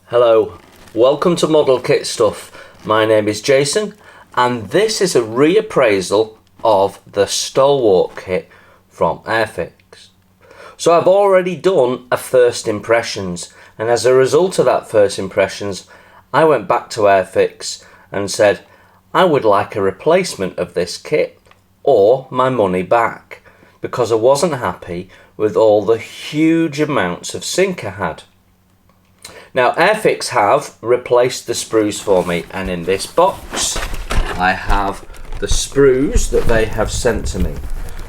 Hello, welcome to Model Kit Stuff. My name is Jason and this is a reappraisal of the Stalwart kit from Airfix. So I've already done a first impressions, and as a result of that first impressions I went back to Airfix and said I would like a replacement of this kit or my money back, because I wasn't happy with all the huge amounts of sync I had. Now Airfix have replaced the sprues for me, and in this box I have the sprues that they have sent to me.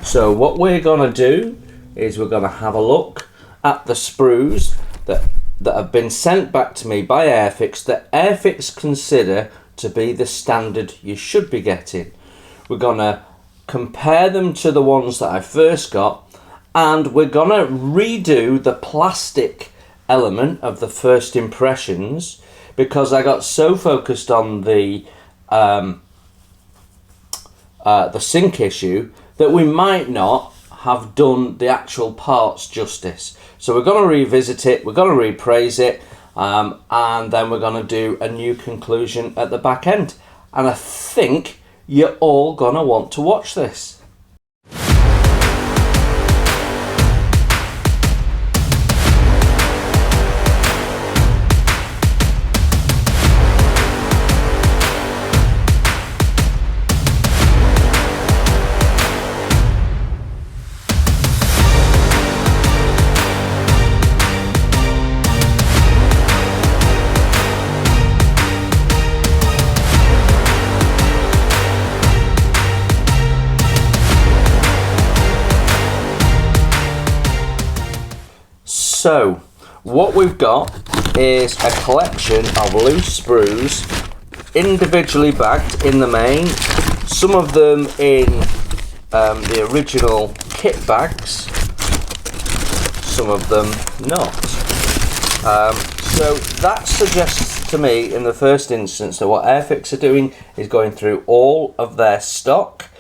So what we're going to do is we're going to have a look at the sprues that have been sent back to me by Airfix, that Airfix consider to be the standard you should be getting. We're going to compare them to the ones that I first got, and we're going to redo the plastic element of the first impressions because I got so focused on the sync issue that we might not have done the actual parts justice. So we're going to revisit it, we're going to repraise it, and then we're going to do a new conclusion at the back end. And I think you're all going to want to watch this. So what we've got is a collection of loose sprues, individually bagged in the main, some of them in the original kit bags, some of them not. So that suggests to me in the first instance that what Airfix are doing is going through all of their stock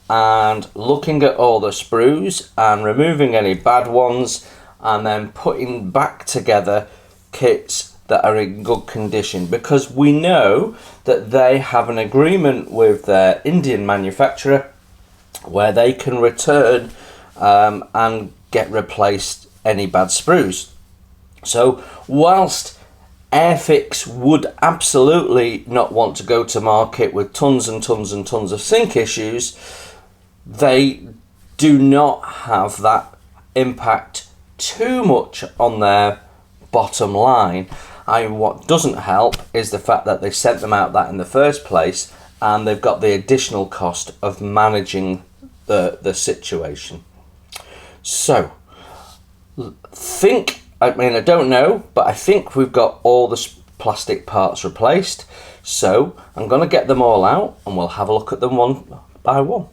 and looking at all the sprues and removing any bad ones, and then putting back together kits that are in good condition, because we know that they have an agreement with their Indian manufacturer where they can return and get replaced any bad sprues. So whilst Airfix would absolutely not want to go to market with tons and tons and tons of sync issues, they do not have that impact too much on their bottom line. What doesn't help is the fact that they sent them out that in the first place, and they've got the additional cost of managing the situation. So I don't know, but I think we've got all the plastic parts replaced, so I'm going to get them all out and we'll have a look at them one by one.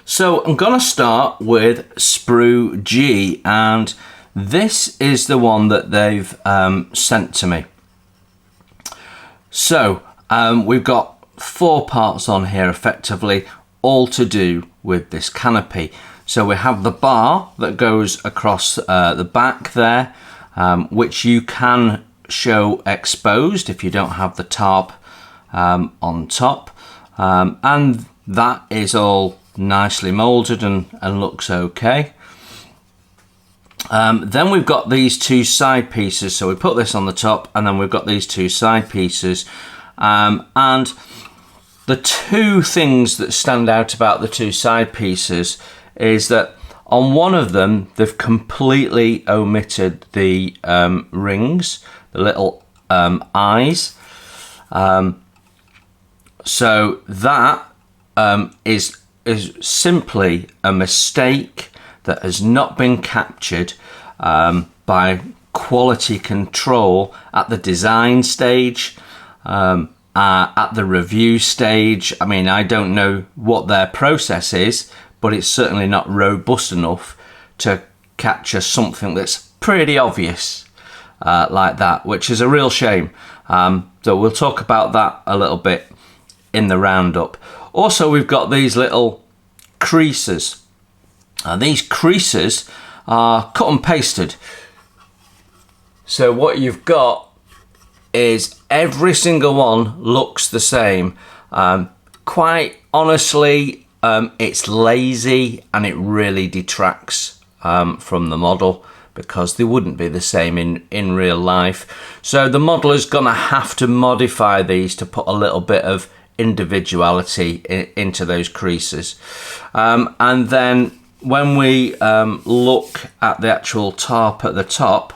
So I'm going to start with Sprue G, and this is the one that they've sent to me. So we've got 4 parts on here effectively, all to do with this canopy. So we have the bar that goes across the back there, which you can show exposed if you don't have the tarp on top, and that is all nicely molded and looks okay. Then we've got these 2 side pieces, so we put this on the top and then we've got these 2 side pieces, and the 2 things that stand out about the 2 side pieces is that on one of them they've completely omitted the rings, the little eyes, so that is simply a mistake that has not been captured by quality control at the design stage, at the review stage. I mean, I don't know what their process is, but it's certainly not robust enough to capture something that's pretty obvious like that, which is a real shame. So we'll talk about that a little bit in the roundup. Also, we've got these little creases. These creases are cut and pasted. So what you've got is every single one looks the same. Quite honestly, it's lazy and it really detracts from the model, because they wouldn't be the same in real life. So the modeler's gonna have to modify these to put a little bit of individuality into those creases. And then when we look at the actual tarp at the top,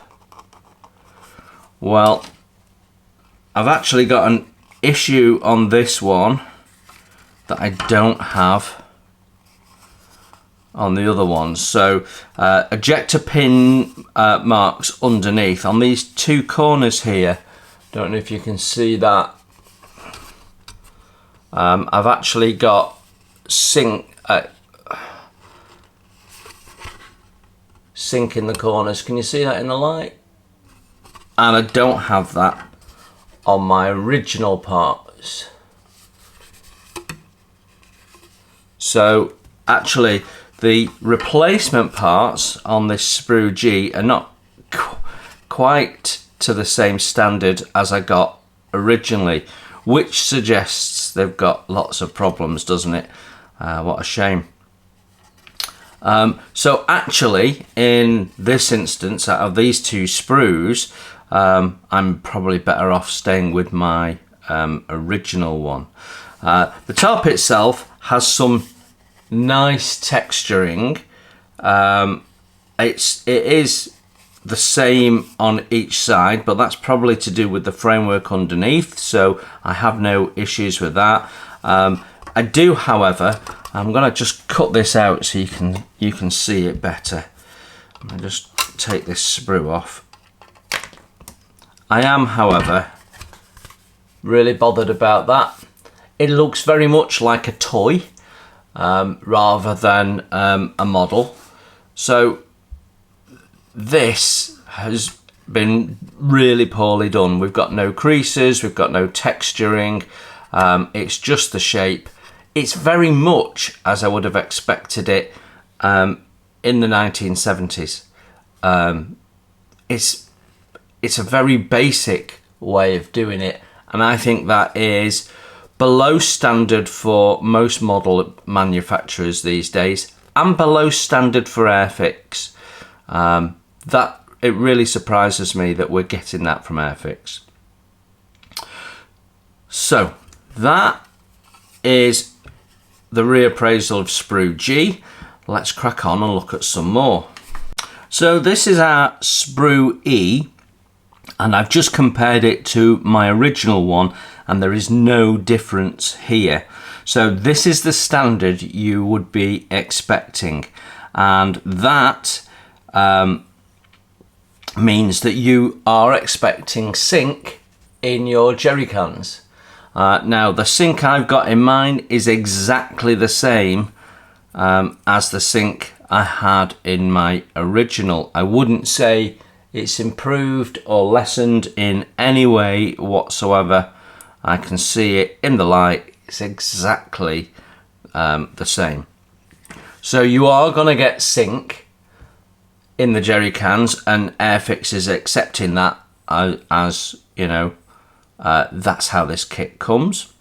well, I've actually got an issue on this one that I don't have on the other ones. So ejector pin marks underneath on these two corners here. Don't know if you can see that. I've actually got sink in the corners. Can you see that in the light? And I don't have that on my original parts. So actually the replacement parts on this Sprue G are not quite to the same standard as I got originally, which suggests they've got lots of problems, doesn't it? What a shame. So actually, in this instance, out of these two sprues, I'm probably better off staying with my original one. The top itself has some nice texturing. It is the same on each side, but that's probably to do with the framework underneath, so I have no issues with that. I do, however, I'm gonna just cut this out so you can see it better. I'll just take this sprue off. I am, however, really bothered about that. It looks very much like a toy rather than a model. So this has been really poorly done. We've got no creases, we've got no texturing, it's just the shape. It's very much as I would have expected it in the 1970s. It's a very basic way of doing it, and I think that is below standard for most model manufacturers these days, and below standard for Airfix. That it really surprises me that we're getting that from Airfix. So that is the reappraisal of Sprue G. Let's crack on and look at some more. So this is our Sprue E, and I've just compared it to my original one, and there is no difference here. So this is the standard you would be expecting, and that means that you are expecting sink in your jerry cans. Now the sink I've got in mine is exactly the same as the sink I had in my original. I wouldn't say it's improved or lessened in any way whatsoever. I can see it in the light, it's exactly the same. So you are going to get sink in the jerry cans, and Airfix is accepting that as you know, that's how this kit comes.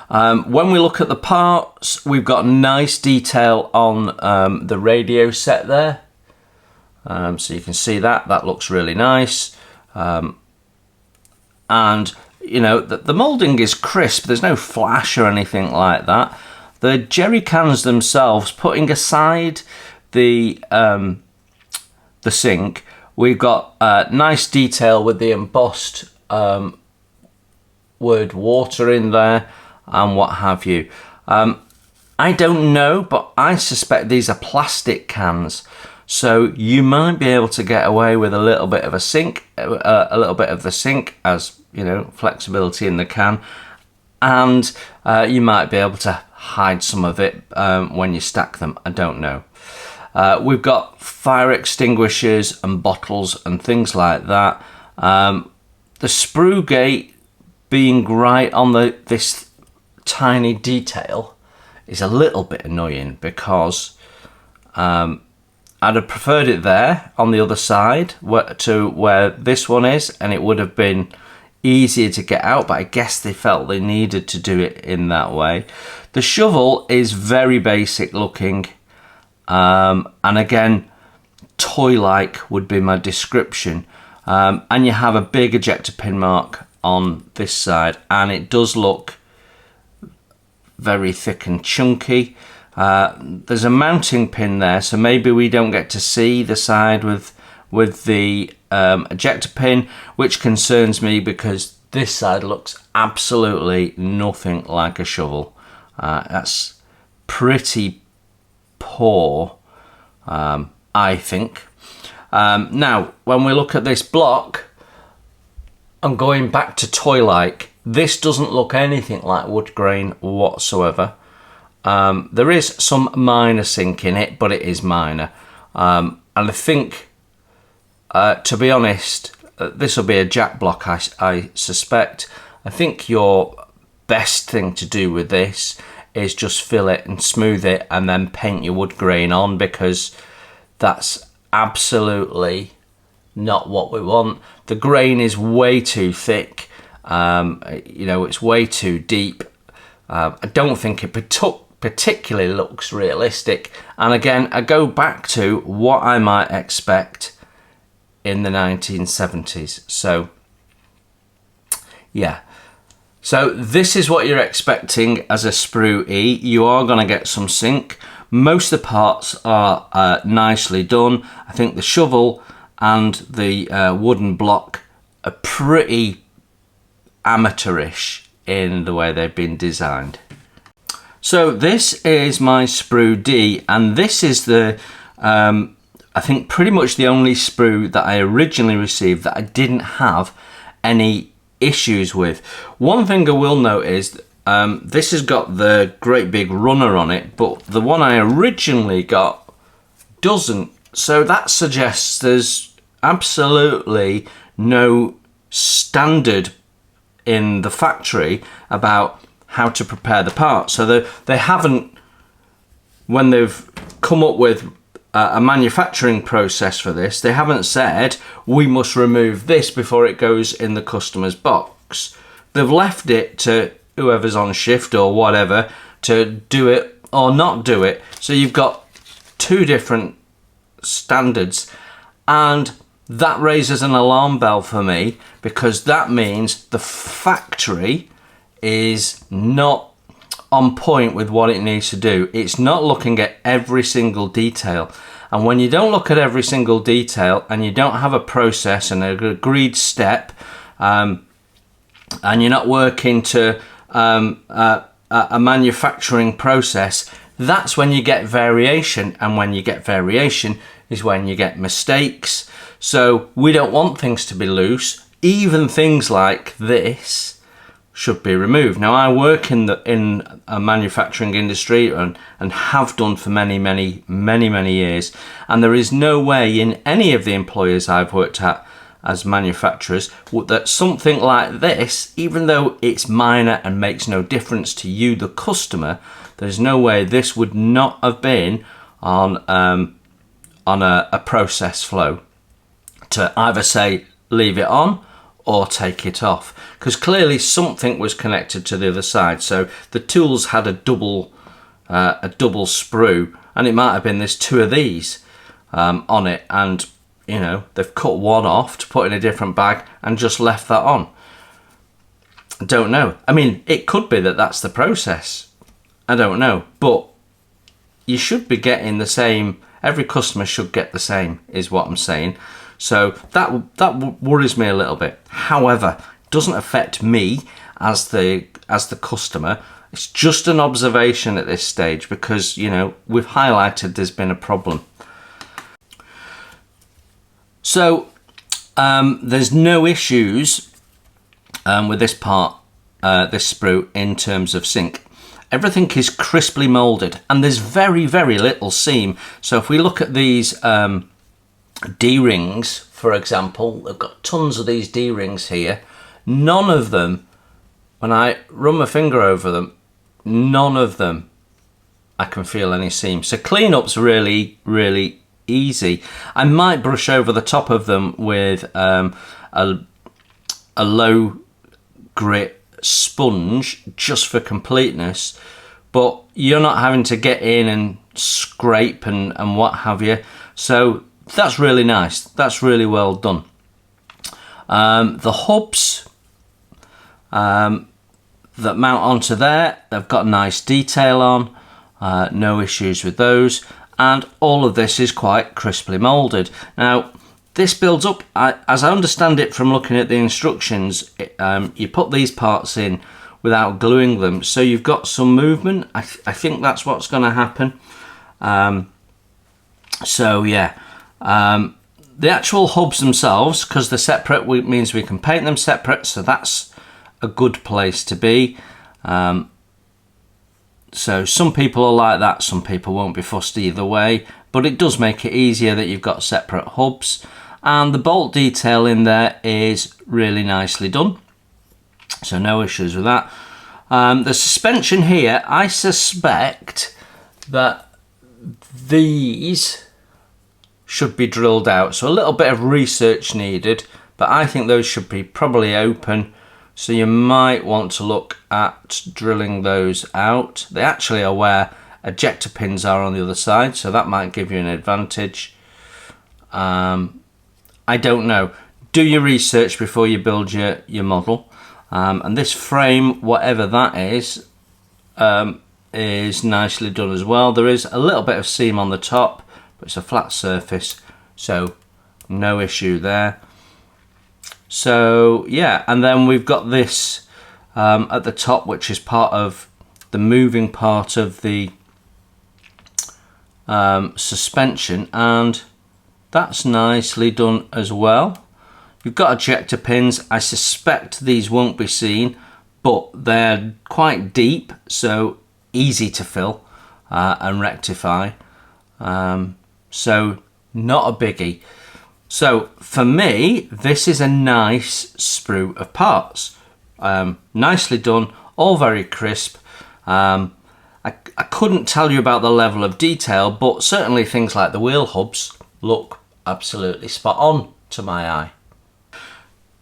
When we look at the parts, we've got nice detail on the radio set there. So you can see that looks really nice. And you know, the moulding is crisp, there's no flash or anything like that. The jerry cans themselves, putting aside the sink, we've got nice detail with the embossed word water in there and what have you. I don't know, but I suspect these are plastic cans, so you might be able to get away with a little bit of a sink, a little bit of the sink as, you know, flexibility in the can, and you might be able to hide some of it when you stack them. I don't know. We've got fire extinguishers and bottles and things like that. The sprue gate being right on this tiny detail is a little bit annoying, because I'd have preferred it there on the other side to where this one is, and it would have been easier to get out, but I guess they felt they needed to do it in that way. The shovel is very basic looking, and again, toy-like would be my description. And you have a big ejector pin mark on this side, and it does look very thick and chunky. There's a mounting pin there, so maybe we don't get to see the side with the ejector pin, which concerns me because this side looks absolutely nothing like a shovel. That's pretty poor, I think. Now, when we look at this block, I'm going back to toy-like. This doesn't look anything like wood grain whatsoever. There is some minor sink in it, but it is minor. And I think, to be honest, this will be a jack block, I suspect. I think your best thing to do with this is just fill it and smooth it and then paint your wood grain on, because that's absolutely not what we want. The grain is way too thick. You know, it's way too deep. I don't think it particularly looks realistic. And again, I go back to what I might expect in the 1970s. So yeah, so this is what you're expecting as a Sprue E. You are going to get some sink. Most of the parts are nicely done. I think the shovel and the wooden block are pretty amateurish in the way they've been designed. So this is my Sprue D, and this is the I think pretty much the only sprue that I originally received that I didn't have any issues with. One thing I will note is this has got the great big runner on it, but the one I originally got doesn't. So that suggests there's absolutely no standard in the factory about how to prepare the part. So they haven't, when they've come up with a manufacturing process for this, they haven't said we must remove this before it goes in the customer's box. They've left it to whoever's on shift or whatever to do it or not do it. So you've got two different standards, and that raises an alarm bell for me, because that means the factory is not on point with what it needs to do. It's not looking at every single detail. And when you don't look at every single detail and you don't have a process and an agreed step, and you're not working to a manufacturing process, that's when you get variation. And when you get variation is when you get mistakes. So we don't want things to be loose. Even things like this should be removed. Now, I work in a manufacturing industry and have done for many years, and there is no way in any of the employers I've worked at as manufacturers that something like this, even though it's minor and makes no difference to you, the customer, there's no way this would not have been on a process flow to either say leave it on or take it off, because clearly something was connected to the other side. So the tools had a double sprue, and it might have been there's two of these on it, and you know, they've cut one off to put in a different bag and just left that on. I don't know. I mean, it could be that that's the process. I don't know, but you should be getting the same. Every customer should get the same, is what I'm saying. So that worries me a little bit. However, it doesn't affect me as the customer. It's just an observation at this stage, because you know, we've highlighted there's been a problem. So there's no issues with this part, this sprue, in terms of sink. Everything is crisply moulded, and there's very little seam. So if we look at these D-rings, for example, they've got tons of these D-rings here. None of them, when I run my finger over them, none of them I can feel any seam. So cleanup's really easy. I might brush over the top of them with a low grit sponge just for completeness, but you're not having to get in and scrape and what have you. So that's really nice. That's really well done. The hubs that mount onto there, they've got nice detail on, no issues with those, and all of this is quite crisply moulded. Now this builds up, as I understand it from looking at the instructions, you put these parts in without gluing them, so you've got some movement. I think that's what's going to happen. So yeah, the actual hubs themselves, because they're separate, means we can paint them separate, so that's a good place to be. So some people are like that, some people won't be fussed either way, but it does make it easier that you've got separate hubs. And the bolt detail in there is really nicely done, so no issues with that. The suspension here, I suspect that these should be drilled out, so a little bit of research needed, but I think those should be probably open, so you might want to look at drilling those out. They actually are where ejector pins are on the other side, so that might give you an advantage. I don't know. Do your research before you build your model. And this frame, whatever that is nicely done as well. There is a little bit of seam on the top, but it's a flat surface, so no issue there. So yeah, and then we've got this at the top, which is part of the moving part of the suspension, and that's nicely done as well. You've got ejector pins. I suspect these won't be seen, but they're quite deep, so easy to fill and rectify. So not a biggie. So for me, this is a nice sprue of parts. Nicely done, all very crisp. I couldn't tell you about the level of detail, but certainly things like the wheel hubs look absolutely spot on to my eye.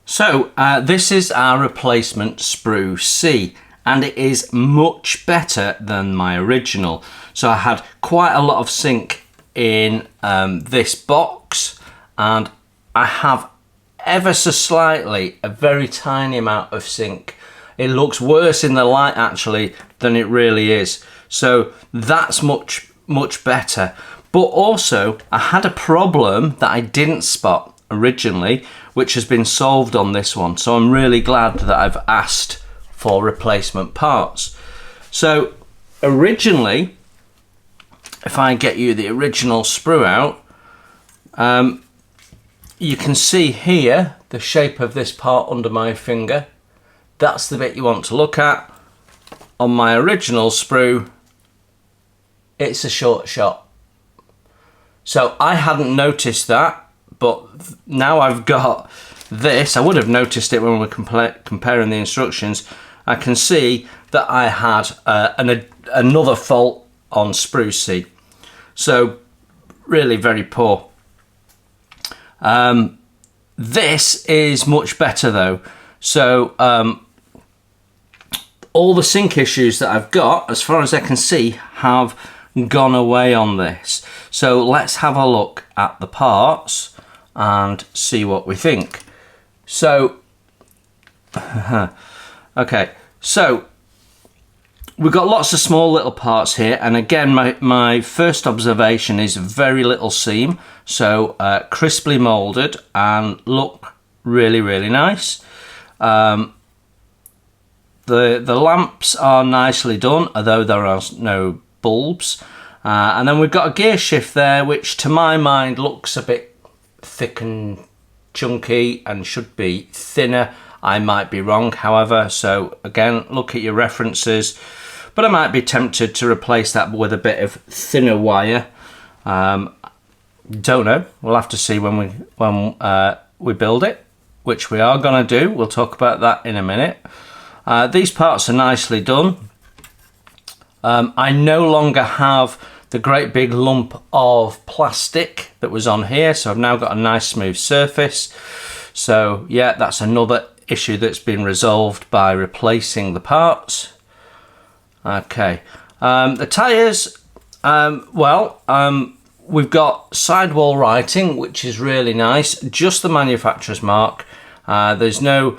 So this is our replacement Sprue C, and it is much better than my original. So I had quite a lot of sink in this box, and I have ever so slightly a very tiny amount of sink. It looks worse in the light actually than it really is, so that's much better. But also I had a problem that I didn't spot originally, which has been solved on this one, so I'm really glad that I've asked for replacement parts. So originally, if I get you the original sprue out, you can see here the shape of this part under my finger. That's the bit you want to look at. On my original sprue, it's a short shot. So I hadn't noticed that, but now I've got this. I would have noticed it when we were comparing the instructions. I can see that I had another fault on Sprue C. So really very poor. This is much better though. So all the sink issues that I've got, as far as I can see, have gone away on this. So let's have a look at the parts and see what we think. So okay, so we've got lots of small little parts here, and again my first observation is very little seam, so crisply molded and look really nice. The lamps are nicely done, although there are no bulbs, and then we've got a gear shift there, which to my mind looks a bit thick and chunky and should be thinner. I might be wrong, however, so again, look at your references, but I might be tempted to replace that with a bit of thinner wire. Don't know, we'll have to see when we build it, which we are going to do. We'll talk about that in a minute. These parts are nicely done. I no longer have the great big lump of plastic that was on here. So I've now got a nice smooth surface. So yeah, that's another issue that's been resolved by replacing the parts. Okay, the tyres, we've got sidewall writing, which is really nice, just the manufacturer's mark. There's no,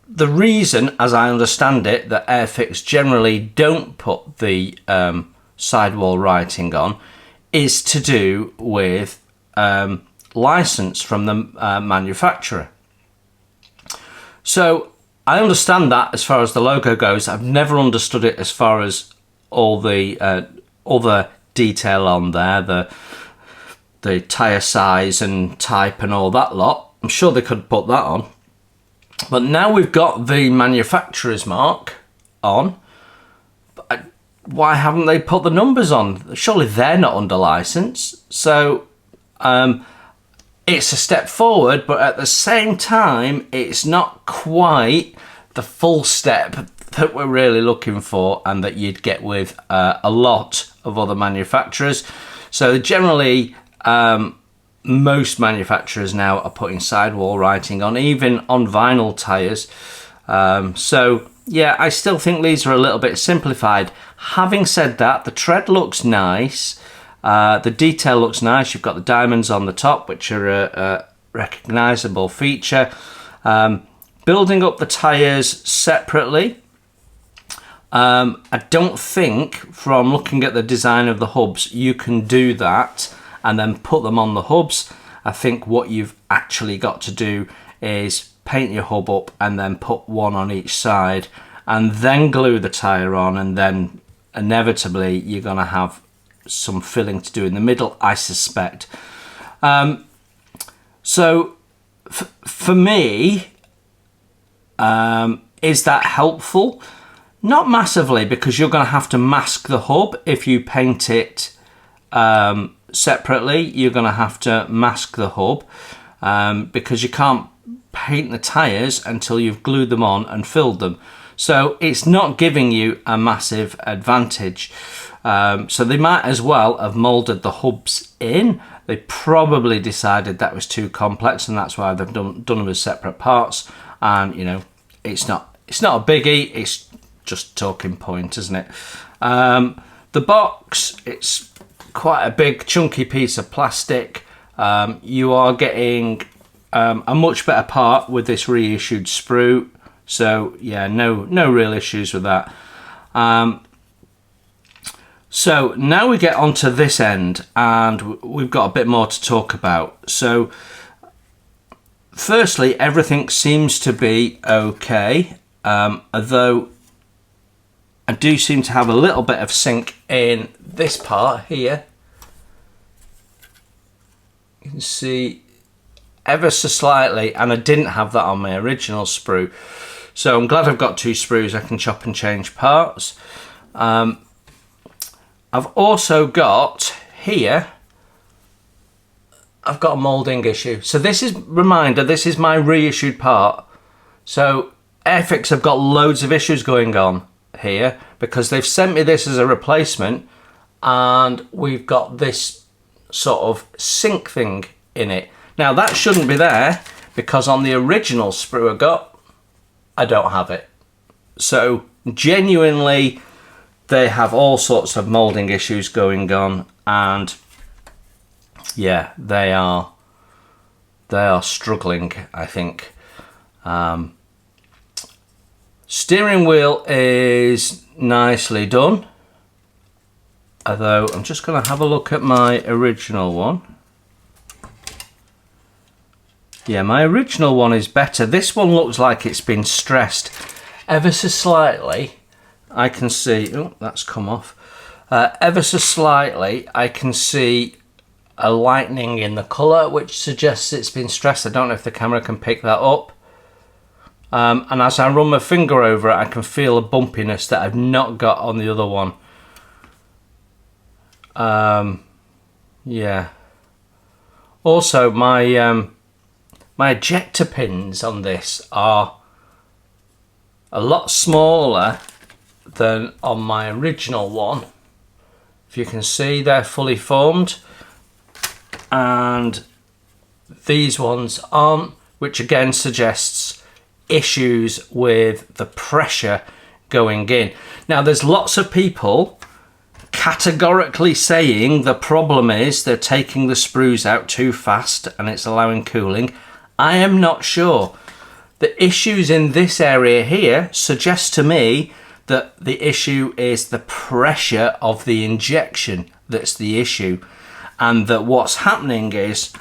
the reason, as I understand it, that Airfix generally don't put the sidewall writing on is to do with license from the manufacturer. So I understand that as far as the logo goes. I've never understood it as far as all the other detail on there, the tyre size and type and all that lot. I'm sure they could put that on. But now we've got the manufacturer's mark on, why haven't they put the numbers on? Surely they're not under license. So it's a step forward, but at the same time, it's not quite the full step that we're really looking for and that you'd get with a lot of other manufacturers. So generally, most manufacturers now are putting sidewall writing on, even on vinyl tyres. So yeah, I still think these are a little bit simplified. Having said that, the tread looks nice. The detail looks nice. You've got the diamonds on the top, which are a recognisable feature. Building up the tyres separately, I don't think, from looking at the design of the hubs, you can do that and then put them on the hubs. I think what you've actually got to do is paint your hub up and then put one on each side and then glue the tyre on, and then inevitably you're going to have some filling to do in the middle, I suspect. So for me, is that helpful? Not massively, because you're going to have to mask the hub if you paint it separately. You're going to have to mask the hub because you can't paint the tyres until you've glued them on and filled them. So it's not giving you a massive advantage. So they might as well have moulded the hubs in. They probably decided that was too complex, and that's why they've done them as separate parts. And you know, it's not a biggie. It's just a talking point, isn't it? The box, it's quite a big chunky piece of plastic. You are getting a much better part with this reissued sprue. So yeah, no real issues with that. So now we get onto this end, and we've got a bit more to talk about. So firstly, everything seems to be okay, although I do seem to have a little bit of sink in this part here. You can see ever so slightly, and I didn't have that on my original sprue. So I'm glad I've got two sprues. I can chop and change parts. I've also got here, I've got a moulding issue. So this is, reminder, this is my reissued part. So Airfix have got loads of issues going on here because they've sent me this as a replacement, and we've got this sort of sink thing in it. Now that shouldn't be there because on the original sprue I got, I don't have it. So genuinely, they have all sorts of moulding issues going on, and yeah, they are struggling, I think. Steering wheel is nicely done, although I'm just going to have a look at my original one. Yeah, my original one is better. This one looks like it's been stressed ever so slightly. I can see, oh, that's come off. Ever so slightly, I can see a lightening in the colour, which suggests it's been stressed. I don't know if the camera can pick that up. And as I run my finger over it, I can feel a bumpiness that I've not got on the other one. Yeah. Also, my ejector pins on this are a lot smaller than on my original one. If you can see, they're fully formed, and these ones aren't, which again suggests issues with the pressure going in. Now, there's lots of people categorically saying the problem is they're taking the sprues out too fast and it's allowing cooling. I am not sure. The issues in this area here suggest to me that the issue is the pressure of the injection that's the issue, and that what's happening is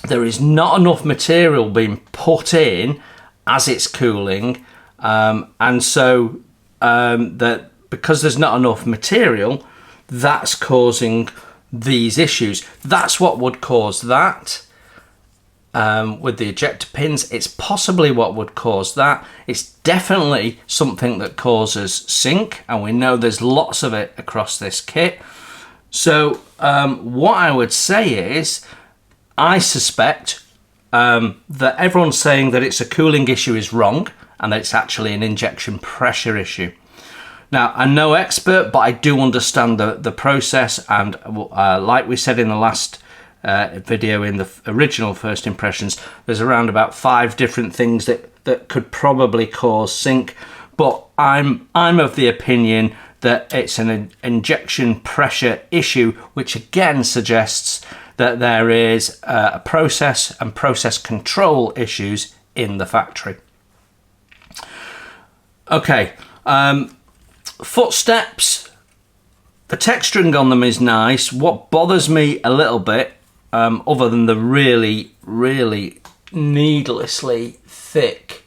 there is not enough material being put in as it's cooling, and so that because there's not enough material, that's causing these issues. That's what would cause that. With the ejector pins, it's possibly what would cause that. It's definitely something that causes sink, and we know there's lots of it across this kit. So what I would say is, I suspect that everyone's saying that it's a cooling issue is wrong, and that it's actually an injection pressure issue. Now, I'm no expert, but I do understand the process, and like we said in the last video, in the original first impressions, there's around about 5 different things that could probably cause sink, but I'm of the opinion that it's an injection pressure issue, which again suggests that there is a process and process control issues in the factory. Okay, footsteps, the texturing on them is nice. What bothers me a little bit, other than the really needlessly thick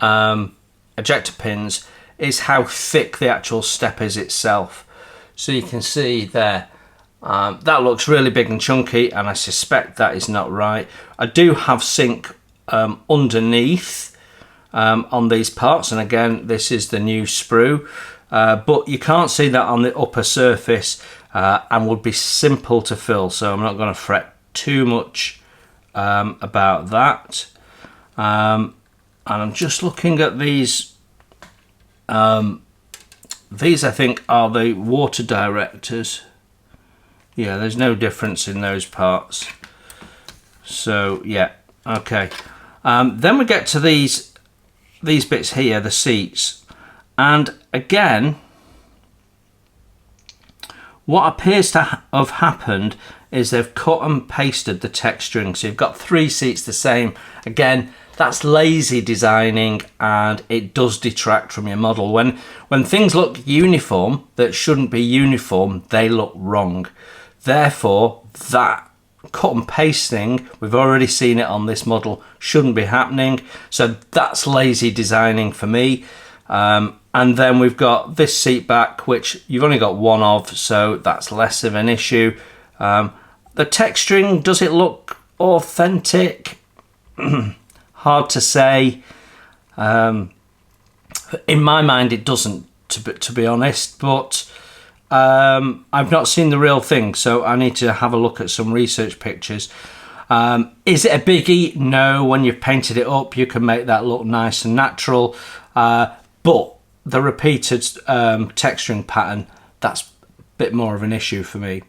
ejector pins, is how thick the actual step is itself. So you can see there, that looks really big and chunky, and I suspect that is not right. I do have sink underneath on these parts, and again, this is the new sprue, but you can't see that on the upper surface, and would be simple to fill, so I'm not going to fret too much about that. And I'm just looking at these. These I think are the water directors. Yeah, there's no difference in those parts. So yeah, okay. Then we get to these bits here, the seats, and again, what appears to have happened is they've cut and pasted the texturing. So you've got 3 seats the same. Again, that's lazy designing, and it does detract from your model. When things look uniform that shouldn't be uniform, they look wrong. Therefore, that cut and pasting, we've already seen it on this model, shouldn't be happening. So that's lazy designing for me. And then we've got this seat back, which you've only got one of, so that's less of an issue. The texturing, does it look authentic? Hard to say. In my mind, it doesn't, to be honest, but I've not seen the real thing, so I need to have a look at some research pictures. Is it a biggie? No. When you've painted it up, you can make that look nice and natural, but the repeated texturing pattern, that's a bit more of an issue for me.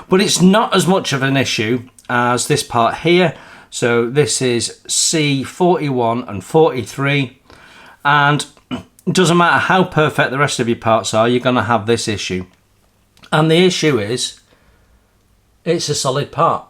But it's not as much of an issue as this part here. So this is C41 and 43, and it doesn't matter how perfect the rest of your parts are, you're going to have this issue. And the issue is, it's a solid part.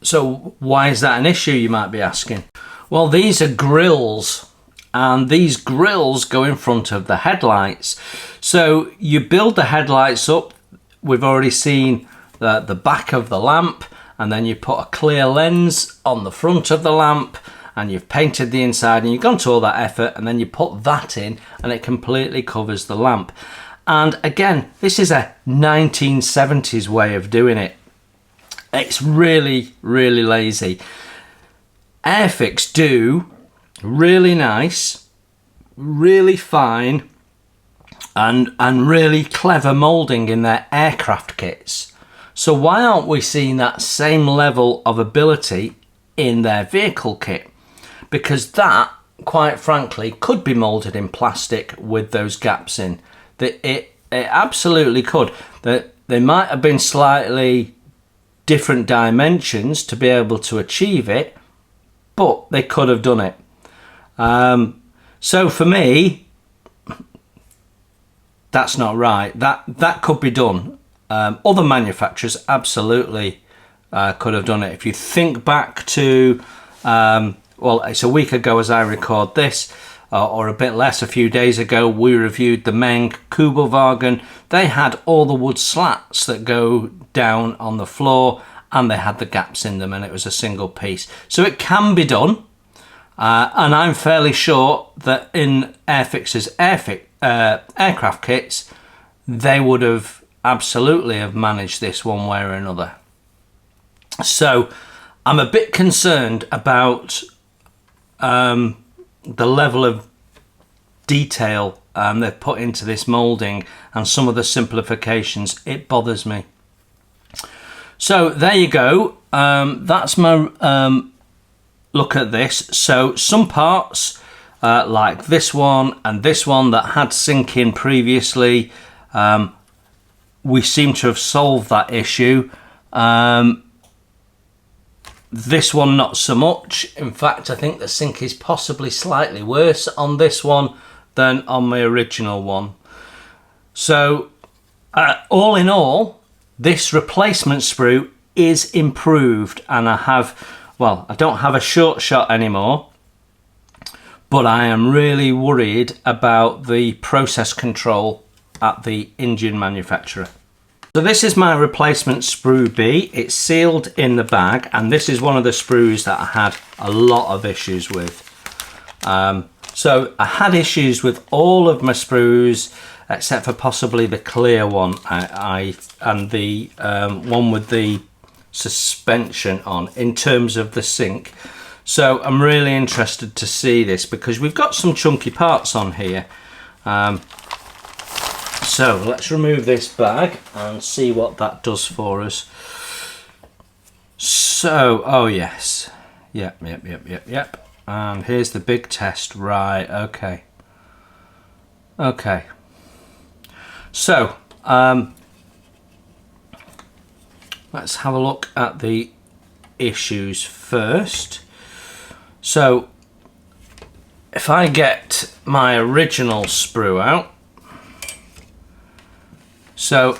So why is that an issue, you might be asking? Well, these are grills, and these grills go in front of the headlights. So you build the headlights up. We've already seen the back of the lamp, and then you put a clear lens on the front of the lamp, and you've painted the inside, and you've gone to all that effort, and then you put that in, and it completely covers the lamp. And again, this is a 1970s way of doing it. It's really lazy. Airfix do really nice, really fine, and really clever moulding in their aircraft kits. So why aren't we seeing that same level of ability in their vehicle kit? Because that, quite frankly, could be moulded in plastic with those gaps in. That It absolutely could. They might have been slightly different dimensions to be able to achieve it, but they could have done it. So for me, that's not right. That could be done. Other manufacturers absolutely could have done it. If you think back to, well, it's a week ago as I record this, or a bit less, a few days ago, we reviewed the Meng Kubelwagen. They had all the wood slats that go down on the floor, and they had the gaps in them, and it was a single piece. So it can be done, and I'm fairly sure that in Airfix's aircraft kits, they would have absolutely have managed this one way or another. So I'm a bit concerned about the level of detail they've put into this moulding and some of the simplifications. It bothers me. So there you go. That's my look at this. So some parts like this one and this one that had sink in previously, we seem to have solved that issue. This one not so much. In fact, I think the sink is possibly slightly worse on this one than on my original one. So all in all, this replacement sprue is improved, and I don't have a short shot anymore, but I am really worried about the process control at the engine manufacturer. So this is my replacement Sprue B. It's sealed in the bag, and this is one of the sprues that I had a lot of issues with. So I had issues with all of my sprues except for possibly the clear one and the one with the suspension on in terms of the sink. So I'm really interested to see this because we've got some chunky parts on here. So let's remove this bag and see what that does for us. So, oh yes, yep. And here's the big test, right, okay. So, let's have a look at the issues first. So, if I get my original sprue out, so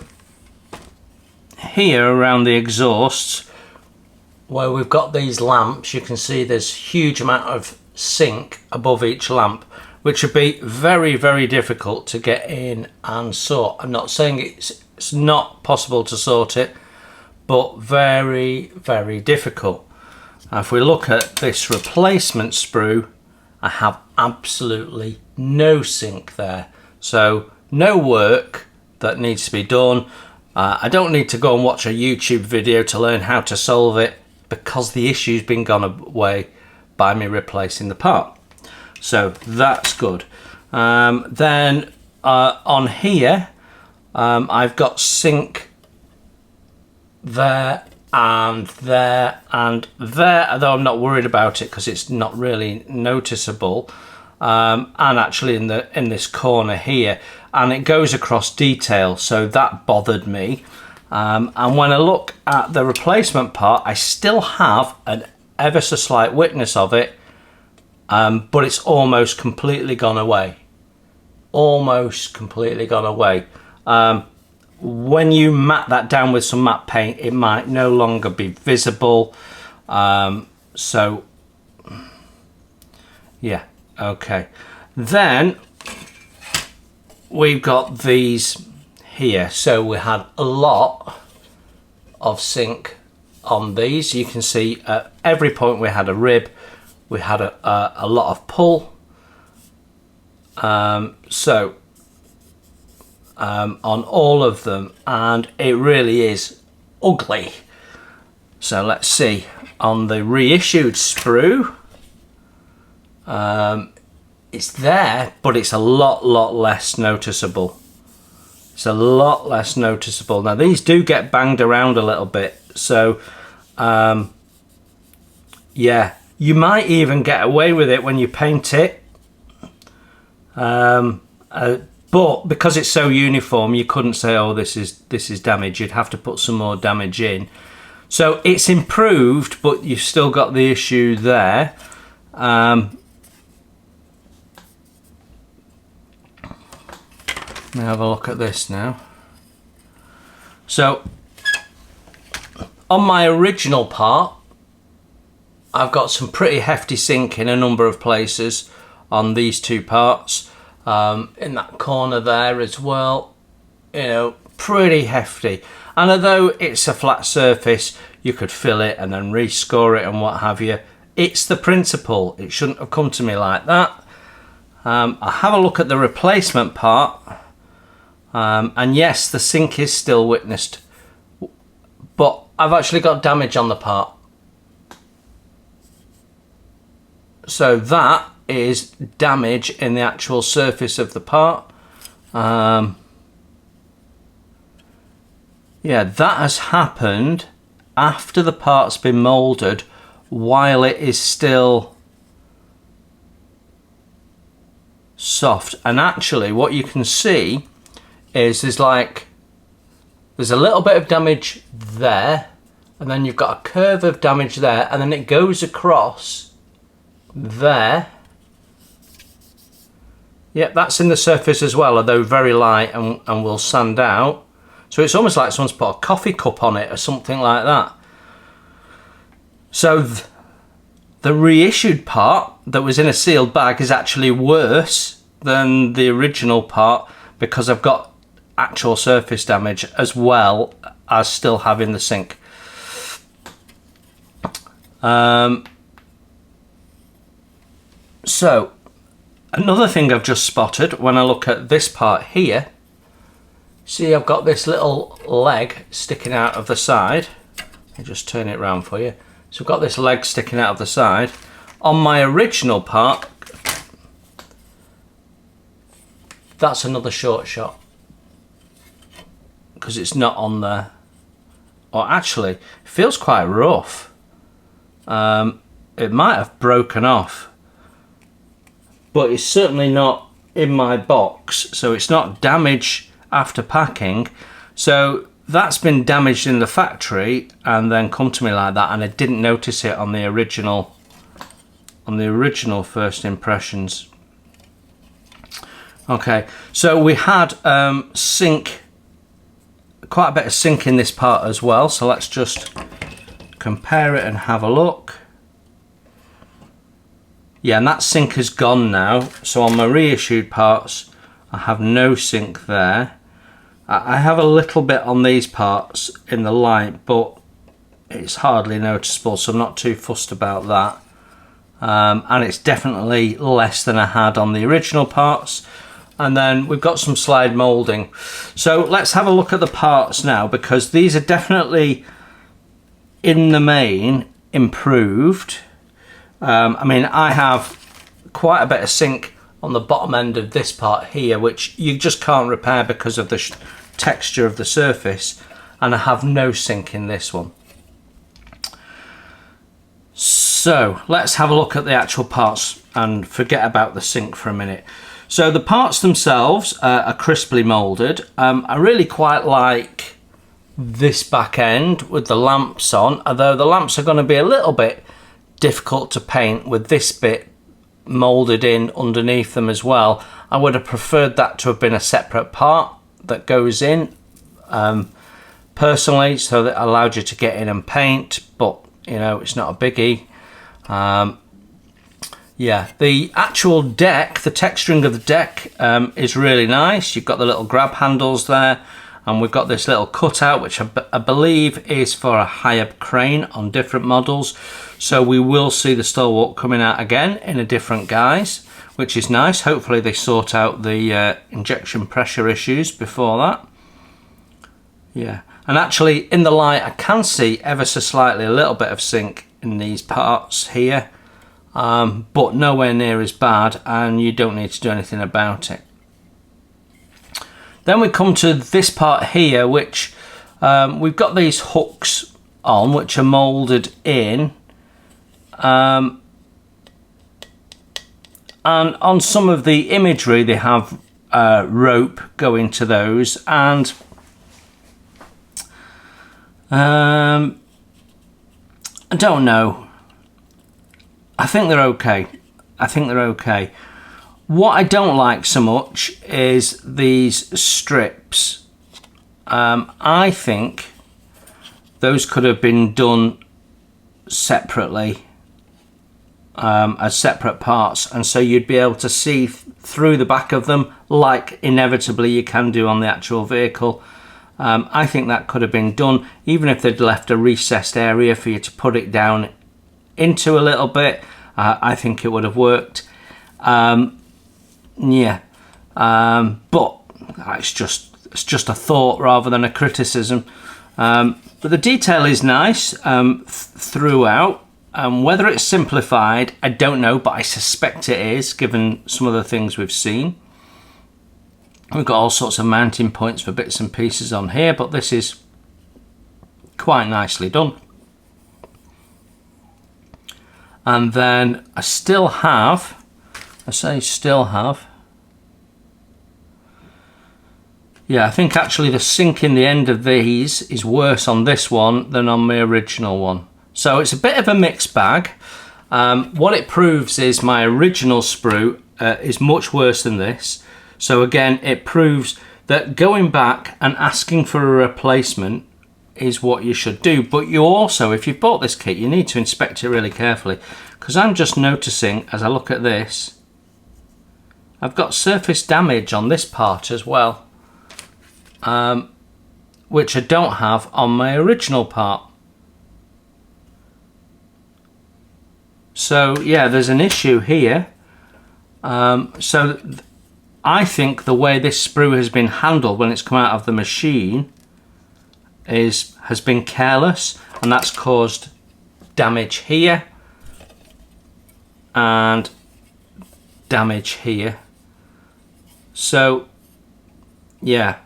here around the exhausts where we've got these lamps, you can see there's a huge amount of sink above each lamp, which would be very, very difficult to get in and sort. I'm not saying it's not possible to sort it, but very, very difficult. Now, if we look at this replacement sprue, I have absolutely no sink there. So no work that needs to be done. I don't need to go and watch a YouTube video to learn how to solve it because the issue's been gone away by me replacing the part. So that's good. Then on here, I've got sink there and there and there, although I'm not worried about it because it's not really noticeable. And actually in this corner here, and it goes across detail, so that bothered me. And when I look at the replacement part, I still have an ever so slight witness of it, but it's almost completely gone away. Almost completely gone away. When you mat that down with some matte paint, it might no longer be visible. So yeah, okay. Then we've got these here. So we had a lot of sink on these. You can see at every point we had a rib, we had a lot of pull. On all of them, and it really is ugly. So let's see on the reissued sprue. It's there, but it's a lot less noticeable. It's a lot less noticeable. Now these do get banged around a little bit, so yeah, you might even get away with it when you paint it. but because it's so uniform, you couldn't say, oh, this is damage. You'd have to put some more damage in. So it's improved, but you've still got the issue there. Let me have a look at this now. So on my original part, I've got some pretty hefty sink in a number of places on these two parts. In that corner there as well, you know, pretty hefty. And although it's a flat surface, you could fill it and then rescore it and what have you. It's the principle. It shouldn't have come to me like that. I'll have a look at the replacement part. And yes, the sink is still witnessed, but I've actually got damage on the part. So that is damage in the actual surface of the part. Yeah, that has happened after the part's been moulded, while it is still soft. And actually what you can see is there's a little bit of damage there, and then you've got a curve of damage there, and then it goes across there. Yep, that's in the surface as well, although very light and will sand out. So it's almost like someone's put a coffee cup on it or something like that. So the reissued part that was in a sealed bag is actually worse than the original part, because I've got actual surface damage as well as still having the sink. So another thing I've just spotted when I look at this part here, see I've got this little leg sticking out of the side. I'll just turn it around for you. So I've got this leg sticking out of the side. On my original part, that's another short shot, because it's not on there. Or actually, it feels quite rough. It might have broken off, but it's certainly not in my box, so it's not damage after packing. So that's been damaged in the factory and then come to me like that, and I didn't notice it on the original first impressions. Okay, so we had sink, quite a bit of sink in this part as well, so let's just compare it and have a look. Yeah, and that sink has gone now, so on my reissued parts I have no sink there. I have a little bit on these parts in the light, but it's hardly noticeable, so I'm not too fussed about that. And it's definitely less than I had on the original parts. And then we've got some slide moulding. So let's have a look at the parts now, because these are definitely in the main improved. I mean, I have quite a bit of sink on the bottom end of this part here, which you just can't repair because of the texture of the surface, and I have no sink in this one. So let's have a look at the actual parts and forget about the sink for a minute. So the parts themselves are crisply moulded. I really quite like this back end with the lamps on, although the lamps are going to be a little bit difficult to paint with this bit moulded in underneath them as well. I would have preferred that to have been a separate part that goes in personally, so that allowed you to get in and paint, but you know, it's not a biggie. Yeah, the actual deck, the texturing of the deck is really nice. You've got the little grab handles there, and we've got this little cutout, which I believe is for a higher crane on different models. So we will see the Stalwart coming out again in a different guise, which is nice. Hopefully they sort out the injection pressure issues before that. Yeah, and actually in the light I can see ever so slightly a little bit of sink in these parts here, but nowhere near as bad, and you don't need to do anything about it. Then we come to this part here, which we've got these hooks on, which are moulded in, and on some of the imagery they have rope going to those, and I don't know. I think they're okay. I think they're okay. What I don't like so much is these strips. I think those could have been done separately, as separate parts, and so you'd be able to see through the back of them like inevitably you can do on the actual vehicle. I think that could have been done, even if they'd left a recessed area for you to put it down into a little bit. I think it would have worked. But it's just a thought rather than a criticism. But the detail is nice throughout. Whether it's simplified, I don't know, but I suspect it is, given some of the things we've seen. We've got all sorts of mounting points for bits and pieces on here, but this is quite nicely done. And then I still have, yeah, I think actually the sink in the end of these is worse on this one than on my original one. So it's a bit of a mixed bag. What it proves is my original sprue is much worse than this. So again, it proves that going back and asking for a replacement is what you should do. But you also, if you've bought this kit, you need to inspect it really carefully, because I'm just noticing as I look at this, I've got surface damage on this part as well, which I don't have on my original part. So yeah, there's an issue here. I think the way this sprue has been handled when it's come out of the machine has been careless, and that's caused damage here and damage here. So yeah,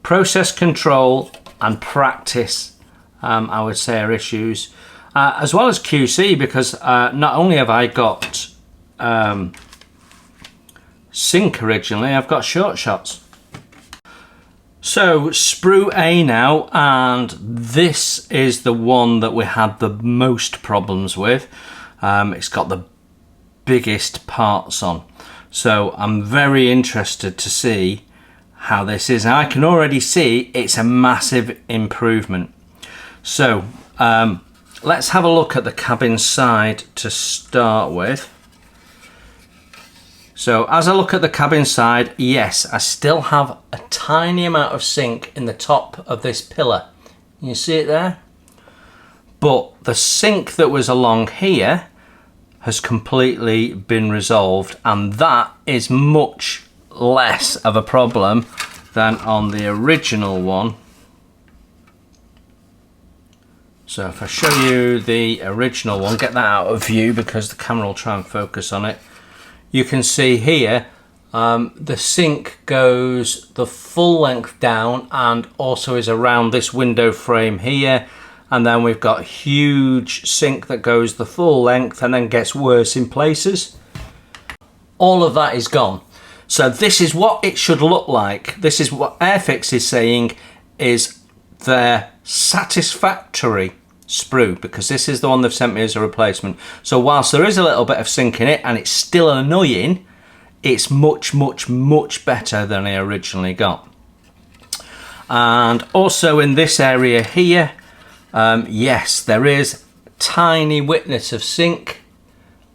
process control and practice, I would say, are issues, as well as QC, because not only have I got sync originally, I've got short shots. So Sprue A now, and this is the one that we had the most problems with. It's got the biggest parts on, so I'm very interested to see how this is. Now I can already see it's a massive improvement. So let's have a look at the cabin side to start with. So as I look at the cabin side, yes, I still have a tiny amount of sink in the top of this pillar. You see it there? But the sink that was along here has completely been resolved, and that is much less of a problem than on the original one. So if I show you the original one, get that out of view because the camera will try and focus on it. You can see here the sink goes the full length down and also is around this window frame here, and then we've got a huge sink that goes the full length and then gets worse in places. All of that is gone. So this is what it should look like. This is what Airfix is saying is their satisfactory sprue, because this is the one they've sent me as a replacement. So whilst there is a little bit of sink in it and it's still annoying, it's much better than I originally got. And also in this area here, yes, there is tiny witness of sink,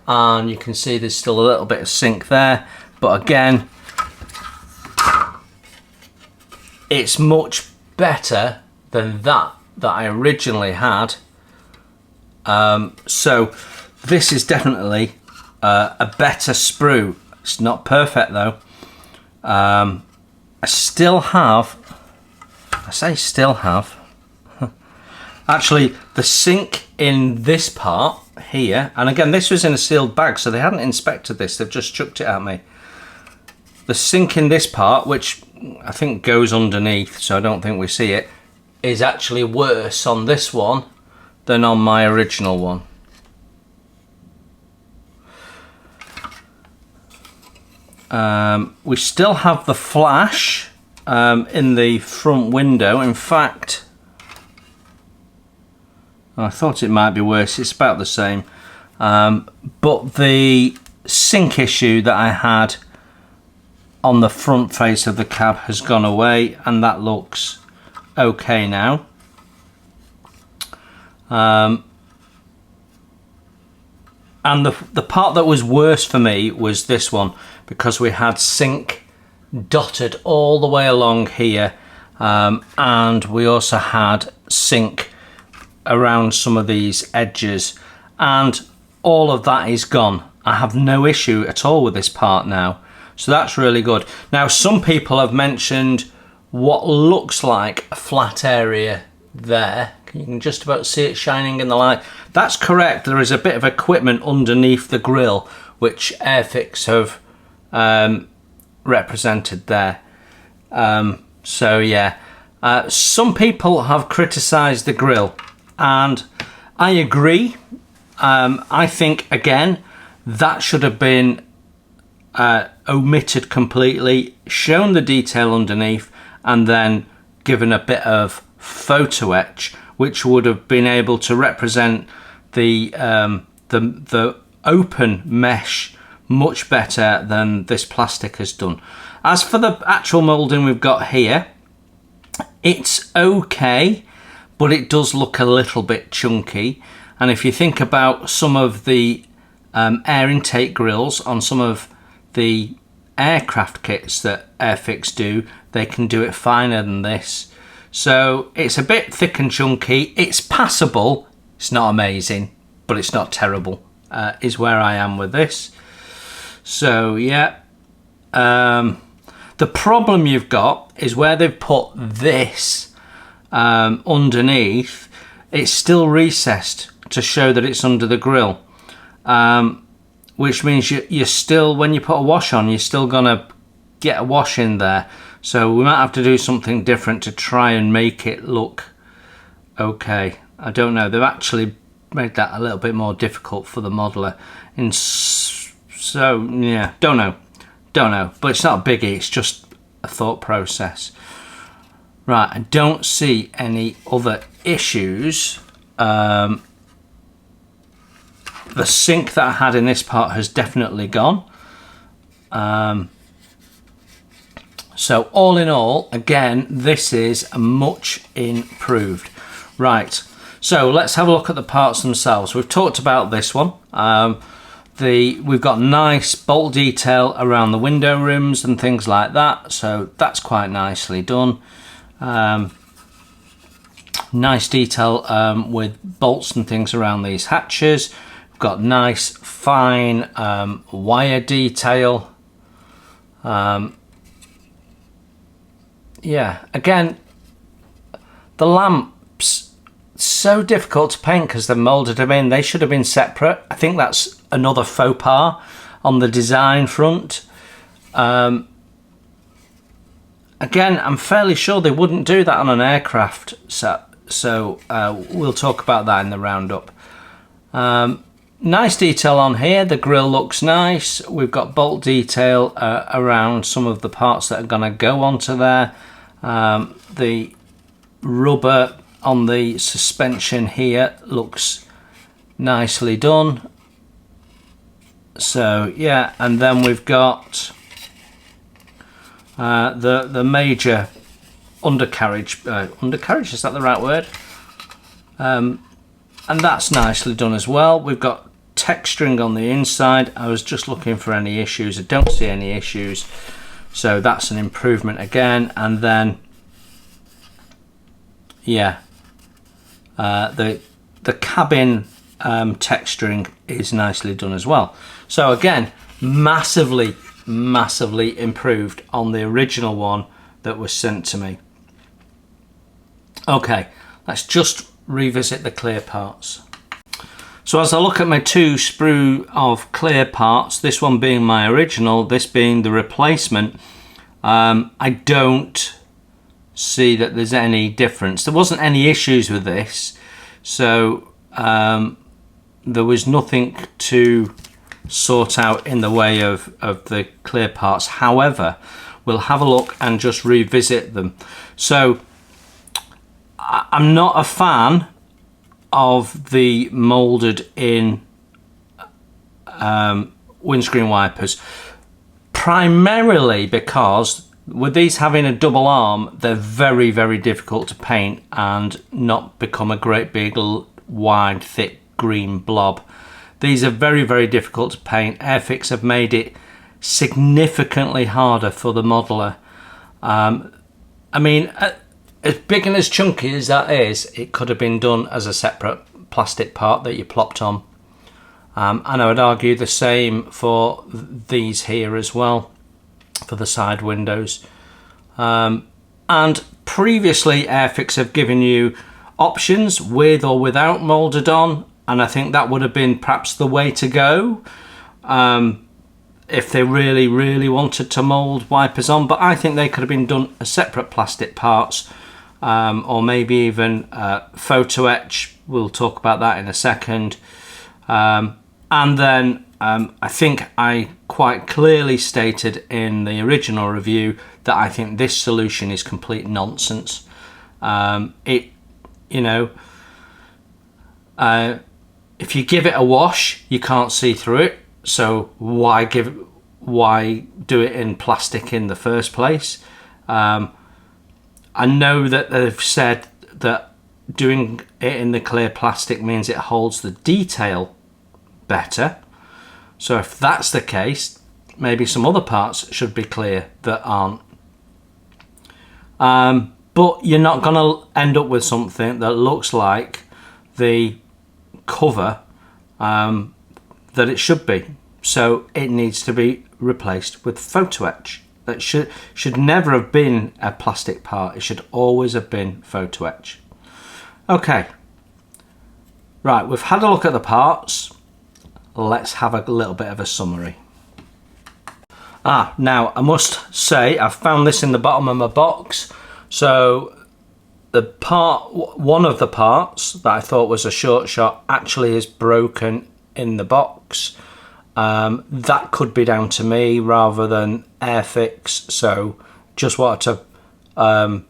and you can see there's still a little bit of sink there, but again, it's much better than that I originally had. So this is definitely a better sprue. It's not perfect though. I still have, I say still have, actually the sink in this part here, and again this was in a sealed bag, so they hadn't inspected this, they've just chucked it at me. The sink in this part, which I think goes underneath, so I don't think we see it, is actually worse on this one than on my original one. We still have the flash in the front window. In fact, I thought it might be worse. It's about the same. But the sync issue that I had on the front face of the cab has gone away, and that looks okay now. And the part that was worse for me was this one, because we had sync dotted all the way along here, and we also had sync around some of these edges, and all of that is gone. I have no issue at all with this part now, so that's really good. Now, some people have mentioned what looks like a flat area there. You can just about see it shining in the light. That's correct. There is a bit of equipment underneath the grille which Airfix have represented there. So yeah, some people have criticised the grille, and I agree. I think, again, that should have been omitted completely, shown the detail underneath, and then given a bit of photo etch, which would have been able to represent the open mesh much better than this plastic has done. As for the actual moulding we've got here, it's okay, but it does look a little bit chunky. And if you think about some of the air intake grills on some of the aircraft kits that Airfix do, they can do it finer than this. So it's a bit thick and chunky. It's passable. It's not amazing, but it's not terrible, is where I am with this. So yeah, the problem you've got is where they've put this underneath, it's still recessed to show that it's under the grill, which means you're still, when you put a wash on, you're still gonna get a wash in there. So we might have to do something different to try and make it look okay. I don't know, they've actually made that a little bit more difficult for the modeler. So yeah, don't know, but it's not a biggie, it's just a thought process. Right, I don't see any other issues. The sync that I had in this part has definitely gone. So all in all, again, this is much improved. Right, so let's have a look at the parts themselves. We've talked about this one. We've got nice bolt detail around the window rims and things like that, so that's quite nicely done. Nice detail with bolts and things around these hatches. We've got nice fine wire detail. Yeah, again, the lamps, so difficult to paint because they've moulded them in. They should have been separate. I think that's another faux pas on the design front. Again, I'm fairly sure they wouldn't do that on an aircraft set, so we'll talk about that in the roundup. Nice detail on here. The grille looks nice. We've got bolt detail around some of the parts that are going to go onto there. The rubber on the suspension here looks nicely done. So yeah, and then we've got the major undercarriage. Undercarriage, is that the right word? And that's nicely done as well. We've got texturing on the inside. I was just looking for any issues. I don't see any issues. So that's an improvement again. And then, yeah, the cabin texturing is nicely done as well. So again, massively improved on the original one that was sent to me. Okay, let's just revisit the clear parts. So as I look at my two sprue of clear parts, this one being my original, this being the replacement, I don't see that there's any difference. There wasn't any issues with this, so there was nothing to sort out in the way of the clear parts. However, we'll have a look and just revisit them. So I'm not a fan of the molded in windscreen wipers, primarily because with these having a double arm, they're very, very difficult to paint and not become a great big wide thick green blob. These are very, very difficult to paint. Airfix have made it significantly harder for the modeler. I mean, as big and as chunky as that is, it could have been done as a separate plastic part that you plopped on. And I would argue the same for these here as well, for the side windows. And previously Airfix have given you options with or without moulded on, and I think that would have been perhaps the way to go if they really, really wanted to mould wipers on. But I think they could have been done as separate plastic parts, or maybe even photo etch. We'll talk about that in a second. And then I think I quite clearly stated in the original review that I think this solution is complete nonsense. If you give it a wash, you can't see through it. So why do it in plastic in the first place? I know that they've said that doing it in the clear plastic means it holds the detail better. So if that's the case, maybe some other parts should be clear that aren't. But you're not going to end up with something that looks like the cover that it should be. So it needs to be replaced with photo etch. That should never have been a plastic part. It should always have been photo etch. Okay, right, we've had a look at the parts. Let's have a little bit of a summary. Now I must say I've found this in the bottom of my box. So one of the parts that I thought was a short shot actually is broken in the box. That could be down to me rather than Airfix, so just wanted to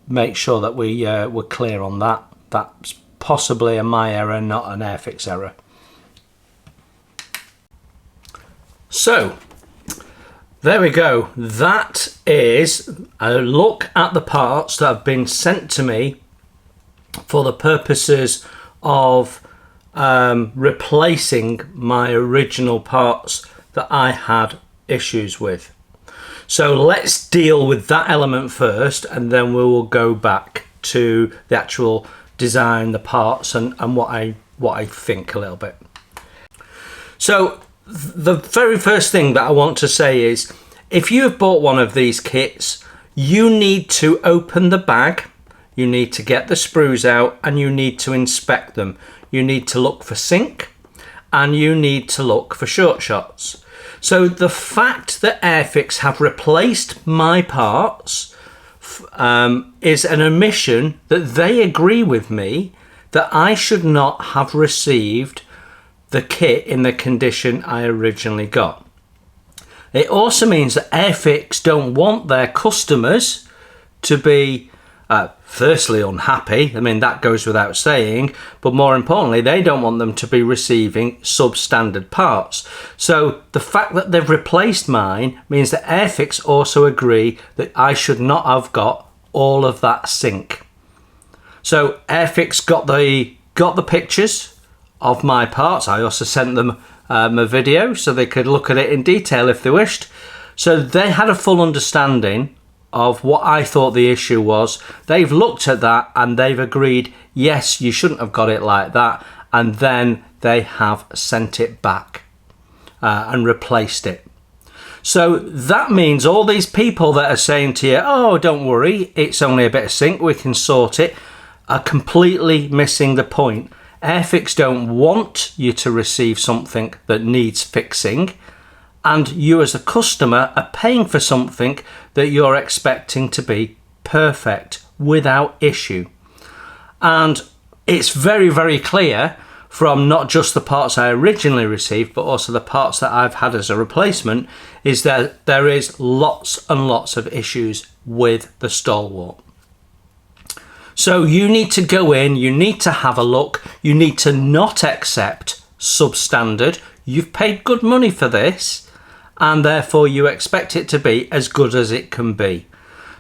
make sure that we're clear on that. That's possibly a my error, not an Airfix error. So there we go. That is a look at the parts that have been sent to me for the purposes of replacing my original parts that I had issues with. So let's deal with that element first, and then we will go back to the actual design, the parts, and what I think a little bit. So the very first thing that I want to say is, if you have bought one of these kits, you need to open the bag, you need to get the sprues out, and you need to inspect them. You need to look for sink, and you need to look for short shots. So the fact that Airfix have replaced my parts is an admission that they agree with me that I should not have received the kit in the condition I originally got. It also means that Airfix don't want their customers to be firstly unhappy. I mean, that goes without saying, but more importantly, they don't want them to be receiving substandard parts. So the fact that they've replaced mine means that Airfix also agree that I should not have got all of that sink. So Airfix got the pictures of my parts. I also sent them a video so they could look at it in detail if they wished. So they had a full understanding of what I thought the issue was. They've looked at that and they've agreed, yes, you shouldn't have got it like that, and then they have sent it back and replaced it. So that means all these people that are saying to you, oh, don't worry, it's only a bit of sink, we can sort it, are completely missing the point. Airfix don't want you to receive something that needs fixing, and you as a customer are paying for something that you're expecting to be perfect without issue. And it's very, very clear from not just the parts I originally received, but also the parts that I've had as a replacement, is that there is lots and lots of issues with the Stalwart. So you need to go in, you need to have a look, you need to not accept substandard. You've paid good money for this, and therefore you expect it to be as good as it can be.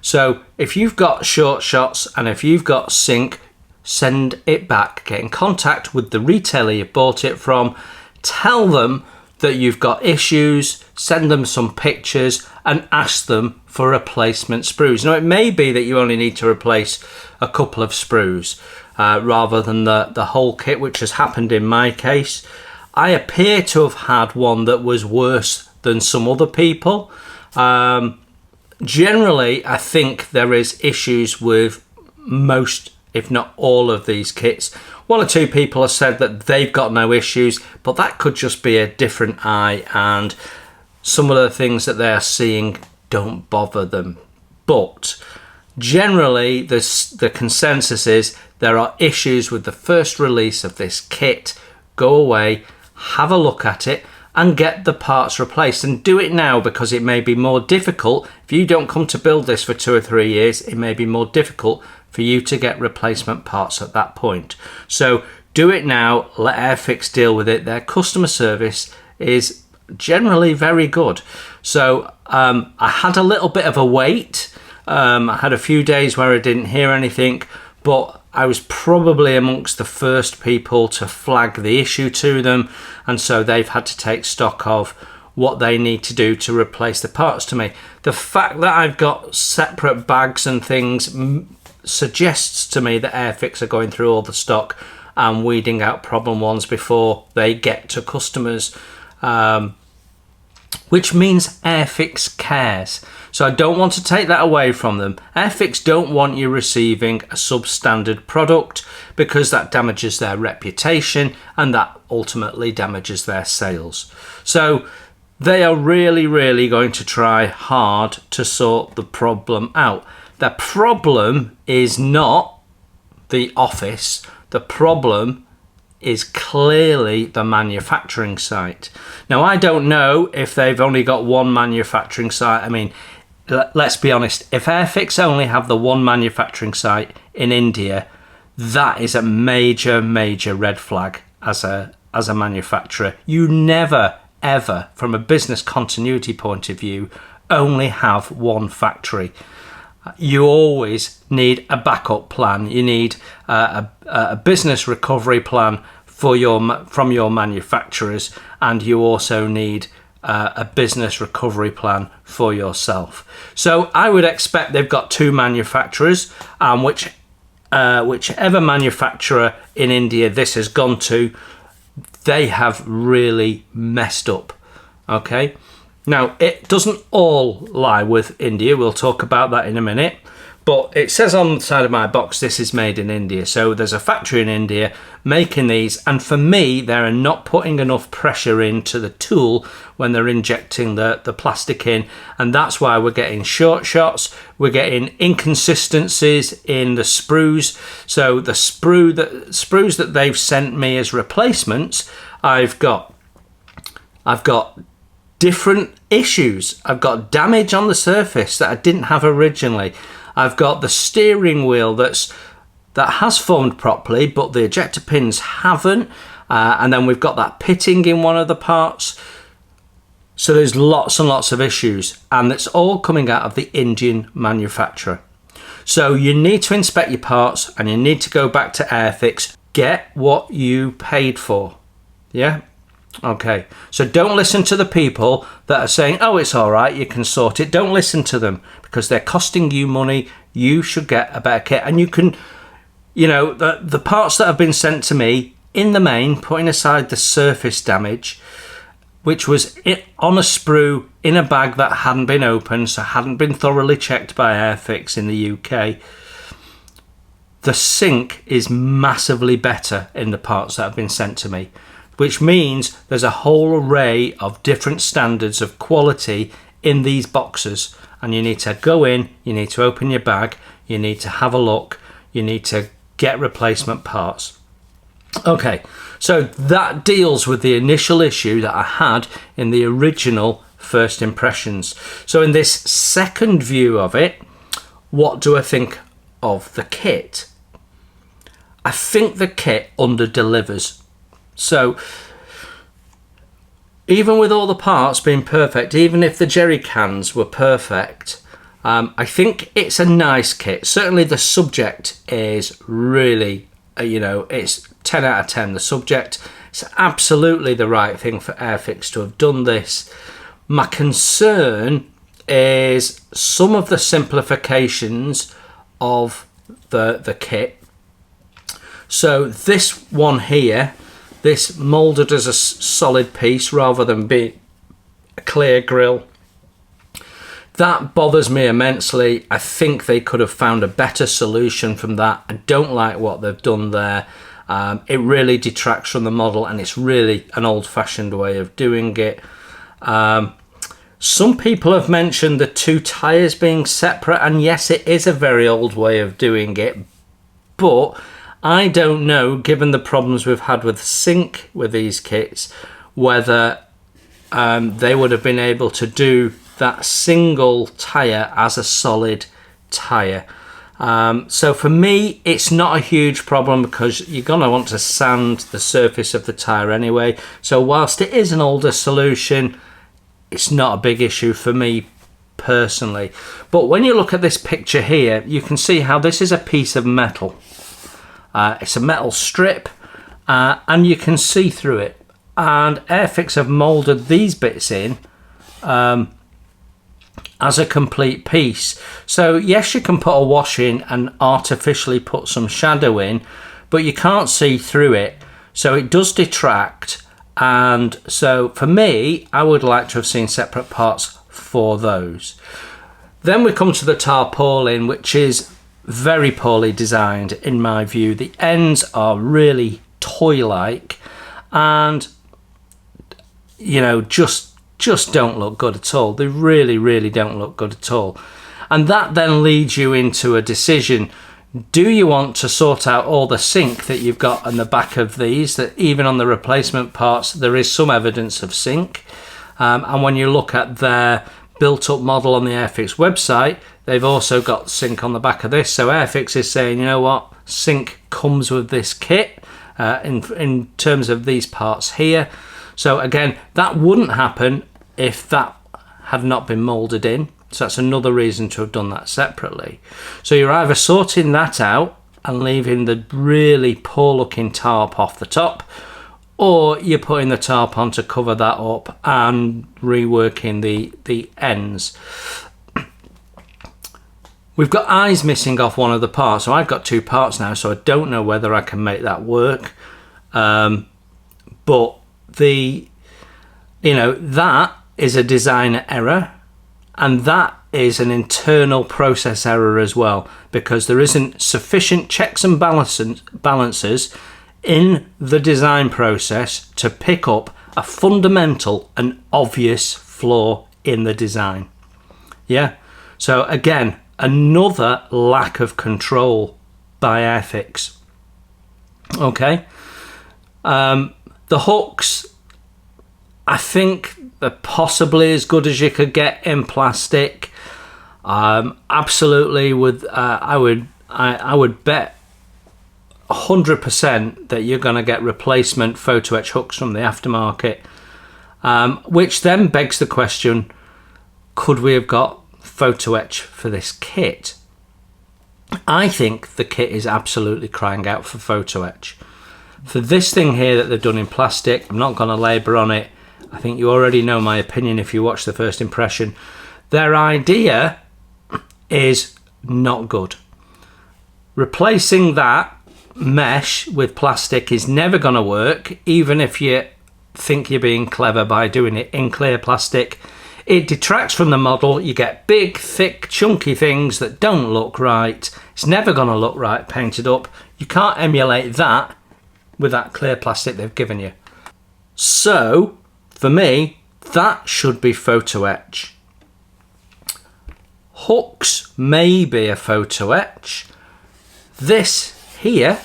So if you've got short shots and if you've got sink, send it back. Get in contact with the retailer you bought it from, tell them that you've got issues, send them some pictures and ask them for replacement sprues. Now, it may be that you only need to replace a couple of sprues rather than the whole kit, which has happened in my case. I appear to have had one that was worse than some other people. Generally, I think there is issues with most, if not all, of these kits. One or two people have said that they've got no issues, but that could just be a different eye, and some of the things that they're seeing don't bother them. But generally, the consensus is there are issues with the first release of this kit. Go away, have a look at it, and get the parts replaced, and do it now, because it may be more difficult. If you don't come to build this for 2 or 3 years, it may be more difficult for you to get replacement parts at that point. So do it now, let Airfix deal with it. Their customer service is generally very good. So I had a little bit of a wait. I had a few days where I didn't hear anything, but I was probably amongst the first people to flag the issue to them, and so they've had to take stock of what they need to do to replace the parts to me. The fact that I've got separate bags and things suggests to me that Airfix are going through all the stock and weeding out problem ones before they get to customers, which means Airfix cares. So I don't want to take that away from them. Airfix don't want you receiving a substandard product, because that damages their reputation and that ultimately damages their sales. So they are really, really going to try hard to sort the problem out. The problem is not the office. The problem is clearly the manufacturing site. Now, I don't know if they've only got one manufacturing site. I mean, let's be honest, if Airfix only have the one manufacturing site in India, that is a major, major red flag as a manufacturer. You never, ever, from a business continuity point of view, only have one factory. You always need a backup plan. You need a business recovery plan from your manufacturers, and you also need a business recovery plan for yourself. So I would expect they've got 2 manufacturers, and whichever manufacturer in India this has gone to, they have really messed up. Okay. Now, it doesn't all lie with India. We'll talk about that in a minute. But it says on the side of my box, this is made in India. So there's a factory in India making these. And for me, they're not putting enough pressure into the tool when they're injecting the plastic in. And that's why we're getting short shots. We're getting inconsistencies in the sprues. So the sprues that they've sent me as replacements, I've got different issues. I've got damage on the surface that I didn't have originally. I've got the steering wheel that has formed properly, but the ejector pins haven't. And then we've got that pitting in one of the parts. So there's lots and lots of issues, and it's all coming out of the Indian manufacturer. So you need to inspect your parts, and you need to go back to Airfix. Get what you paid for. Yeah? Okay, so don't listen to the people that are saying, oh, it's all right, you can sort it. Don't listen to them, because they're costing you money. You should get a better kit. And you can, the parts that have been sent to me, in the main, putting aside the surface damage, which was on a sprue in a bag that hadn't been opened, so hadn't been thoroughly checked by Airfix in the UK, the sink is massively better in the parts that have been sent to me, which means there's a whole array of different standards of quality in these boxes, and you need to go in, you need to open your bag, you need to have a look, you need to get replacement parts. Okay, so that deals with the initial issue that I had in the original first impressions. So in this second view of it, what do I think of the kit? I think the kit under-delivers. So even with all the parts being perfect, even if the jerry cans were perfect, I think it's a nice kit. Certainly the subject is really, it's 10 out of 10. The subject, it's absolutely the right thing for Airfix to have done this. My concern is some of the simplifications of the kit. So this one here, this moulded as a solid piece rather than be a clear grill, that bothers me immensely. I think they could have found a better solution from that. I don't like what they've done there. It really detracts from the model, and it's really an old-fashioned way of doing it. Some people have mentioned the two tyres being separate, and yes, it is a very old way of doing it, but I don't know, given the problems we've had with sync with these kits, whether they would have been able to do that single tyre as a solid tyre. So for me, it's not a huge problem because you're going to want to sand the surface of the tyre anyway. So whilst it is an older solution, it's not a big issue for me personally. But when you look at this picture here, you can see how this is a piece of metal. It's a metal strip, and you can see through it. And Airfix have moulded these bits in as a complete piece. So yes, you can put a wash in and artificially put some shadow in, but you can't see through it. So it does detract. And so for me, I would like to have seen separate parts for those. Then we come to the tarpaulin, which is very poorly designed in my view. The ends are really toy-like and just don't look good at all. They really don't look good at all. And that then leads you into a decision. Do you want to sort out all the sink that you've got on the back of these, that even on the replacement parts there is some evidence of sink, and when you look at their built-up model on the Airfix website, they've also got sink on the back of this. So Airfix is saying, you know what, sink comes with this kit in terms of these parts here. So again, that wouldn't happen if that had not been moulded in. So that's another reason to have done that separately. So you're either sorting that out and leaving the really poor looking tarp off the top, or you're putting the tarp on to cover that up and reworking the ends. We've got eyes missing off one of the parts, so I've got two parts now, so I don't know whether I can make that work. But that is a designer error, and that is an internal process error as well, because there isn't sufficient checks and balances in the design process to pick up a fundamental and obvious flaw in the design. Yeah, so again, another lack of control by Airfix. Okay, the hooks, I think they're possibly as good as you could get in plastic. Absolutely, I would bet 100% that you're going to get replacement photo etch hooks from the aftermarket, which then begs the question, could we have got photo etch for this kit? I think the kit is absolutely crying out for photo etch. For this thing here that they've done in plastic, I'm not going to labour on it. I think you already know my opinion if you watch the first impression. Their idea is not good. Replacing that mesh with plastic is never going to work, even if you think you're being clever by doing it in clear plastic. It detracts from the model. You get big, thick, chunky things that don't look right. It's never going to look right painted up. You can't emulate that with that clear plastic they've given you. So for me, that should be photo etch. Hooks may be a photo etch. This here,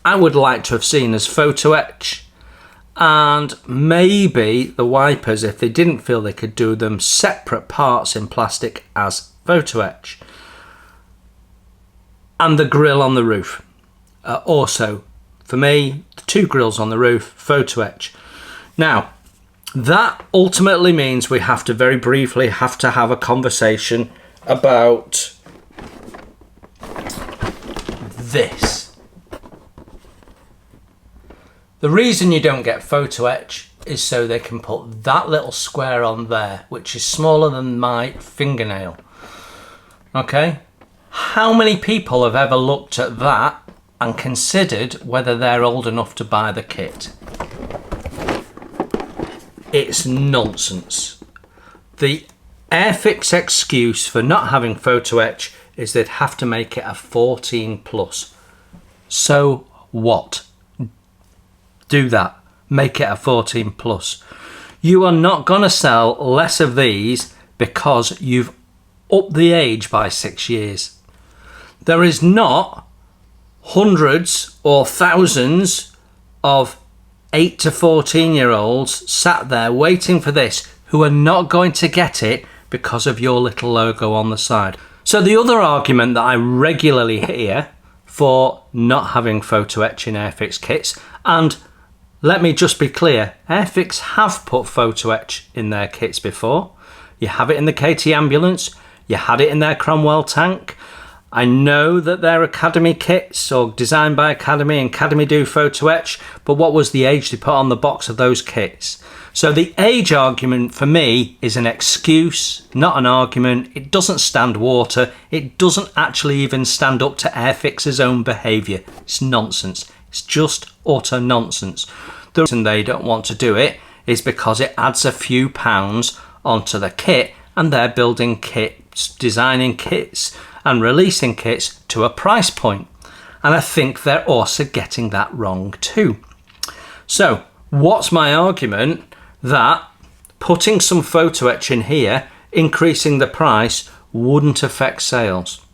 I would like to have seen as photo etch, and maybe the wipers, if they didn't feel they could do them, separate parts in plastic as photo etch. And the grill on the roof. Also, for me, the 2 grills on the roof, photo etch. Now, that ultimately means we have to very briefly have a conversation about this. The reason you don't get photo etch is so they can put that little square on there, which is smaller than my fingernail. Okay? How many people have ever looked at that and considered whether they're old enough to buy the kit? It's nonsense. The Airfix excuse for not having photo etch is they'd have to make it a 14 plus. So what? Do that. Make it a 14 plus. You are not going to sell less of these because you've upped the age by 6 years. There is not hundreds or thousands of 8 to 14-year-olds sat there waiting for this who are not going to get it because of your little logo on the side. So the other argument that I regularly hear for not having photo etch in Airfix kits, and let me just be clear, Airfix have put photo etch in their kits before. You have it in the KT ambulance, you had it in their Cromwell tank. I know that they're Academy kits or designed by Academy, and Academy do photo etch, but what was the age they put on the box of those kits? So the age argument for me is an excuse, not an argument. It doesn't stand water. It doesn't actually even stand up to Airfix's own behaviour. It's nonsense. It's just utter nonsense. The reason they don't want to do it is because it adds a few pounds onto the kit, and they're building kits, designing kits and releasing kits to a price point. And I think they're also getting that wrong too. So what's my argument that putting some photo etch in here, increasing the price, wouldn't affect sales?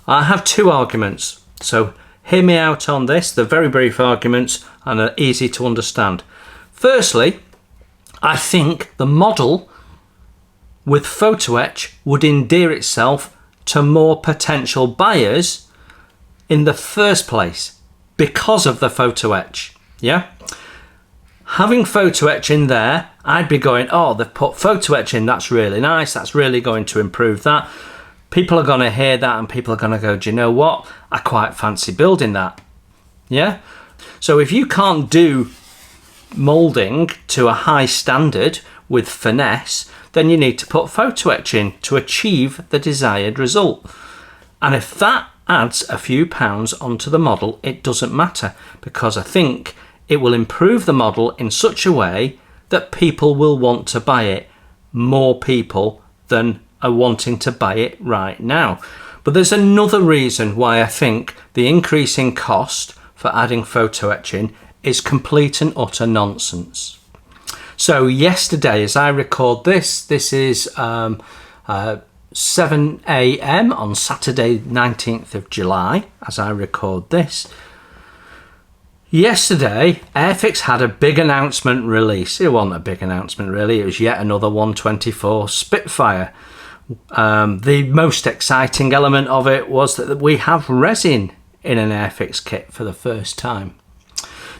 I have 2 arguments. So hear me out on this. They're very brief arguments and are easy to understand. Firstly, I think the model with photo etch would endear itself to more potential buyers in the first place because of the photo etch. Yeah? Having photo etch in there, I'd be going, oh, they've put photo etch in, that's really nice, that's really going to improve that. People are going to hear that and people are going to go, do you know what? I quite fancy building that. Yeah? So if you can't do moulding to a high standard with finesse, then you need to put photo etch in to achieve the desired result. And if that adds a few pounds onto the model, it doesn't matter, because I think it will improve the model in such a way that people will want to buy it, more people than are wanting to buy it right now. But there's another reason why I think the increase in cost for adding photo etch in is complete and utter nonsense. So yesterday, as I record this is 7 AM on Saturday 19th of July, as I record this. Yesterday, Airfix had a big announcement release. It wasn't a big announcement really, it was yet another 124 Spitfire. The most exciting element of it was that we have resin in an Airfix kit for the first time.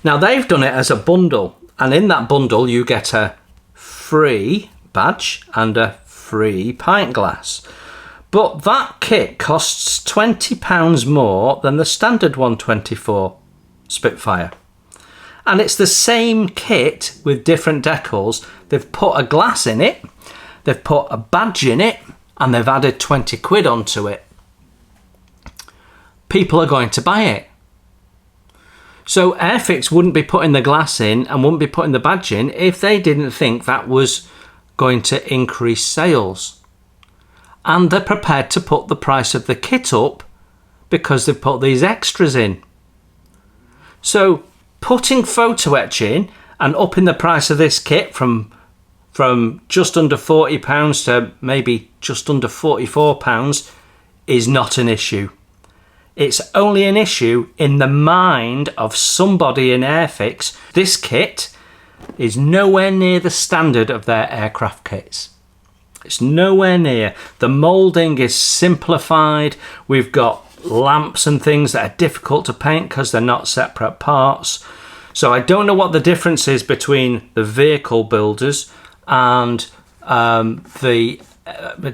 Now they've done it as a bundle, and in that bundle you get a free badge and a free pint glass. But that kit costs £20 more than the standard 124 Spitfire. And it's the same kit with different decals. They've put a glass in it, they've put a badge in it, and they've added 20 quid onto it. People are going to buy it. So Airfix wouldn't be putting the glass in and wouldn't be putting the badge in if they didn't think that was going to increase sales. And they're prepared to put the price of the kit up because they've put these extras in. So putting photo etch in and upping the price of this kit from just under £40 to maybe just under £44 is not an issue. It's only an issue in the mind of somebody in Airfix. This kit is nowhere near the standard of their aircraft kits. It's nowhere near. The moulding is simplified. We've got lamps and things that are difficult to paint because they're not separate parts. So I don't know what the difference is between the vehicle builders and the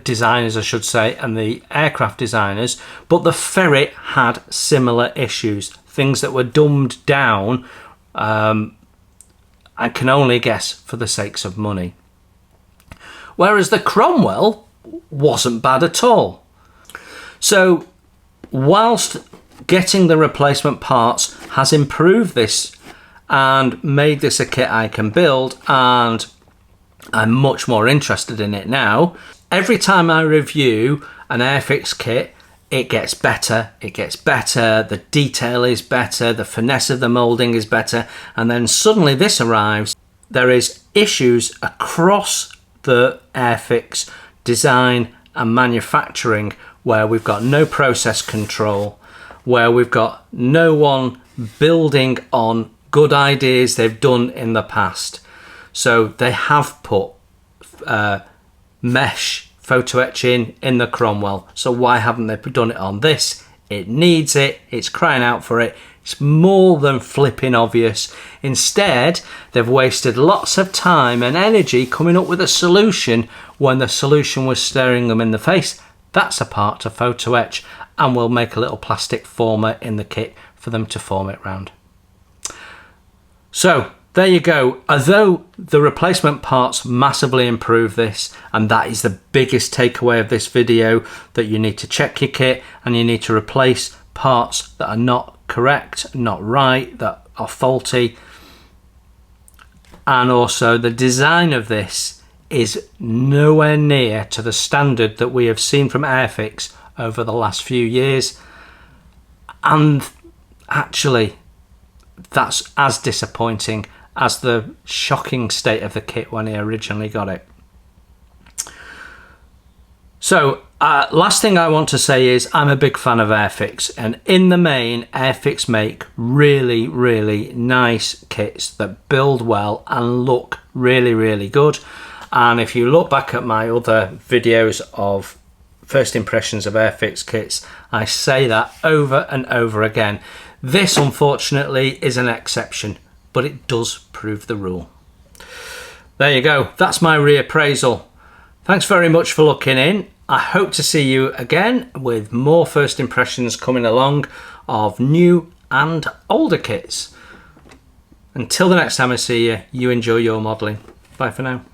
designers, I should say, and the aircraft designers, but the Ferret had similar issues, things that were dumbed down. I can only guess for the sakes of money. Whereas the Cromwell wasn't bad at all. So whilst getting the replacement parts has improved this and made this a kit I can build, and I'm much more interested in it now, every time I review an Airfix kit, it gets better, the detail is better, the finesse of the moulding is better, and then suddenly this arrives. There is issues across the Airfix design and manufacturing where we've got no process control, where we've got no one building on good ideas they've done in the past. So they have put mesh photo etching in the Cromwell. So why haven't they done it on this? It needs it. It's crying out for it. It's more than flipping obvious. Instead, they've wasted lots of time and energy coming up with a solution when the solution was staring them in the face. That's a part to photo etch, and we'll make a little plastic former in the kit for them to form it round. So there you go. Although the replacement parts massively improve this, and that is the biggest takeaway of this video, that you need to check your kit and you need to replace parts that are not correct, not right, that are faulty. And also the design of this is nowhere near to the standard that we have seen from Airfix over the last few years. And actually, that's as disappointing as the shocking state of the kit when he originally got it. So last thing I want to say is I'm a big fan of Airfix, and in the main Airfix make really, really nice kits that build well and look really, really good. And if you look back at my other videos of first impressions of Airfix kits, I say that over and over again. This unfortunately is an exception, but it does prove the rule. There you go, that's my reappraisal. Thanks very much for looking in. I hope to see you again with more first impressions coming along of new and older kits. Until the next time I see you, you enjoy your modelling. Bye for now.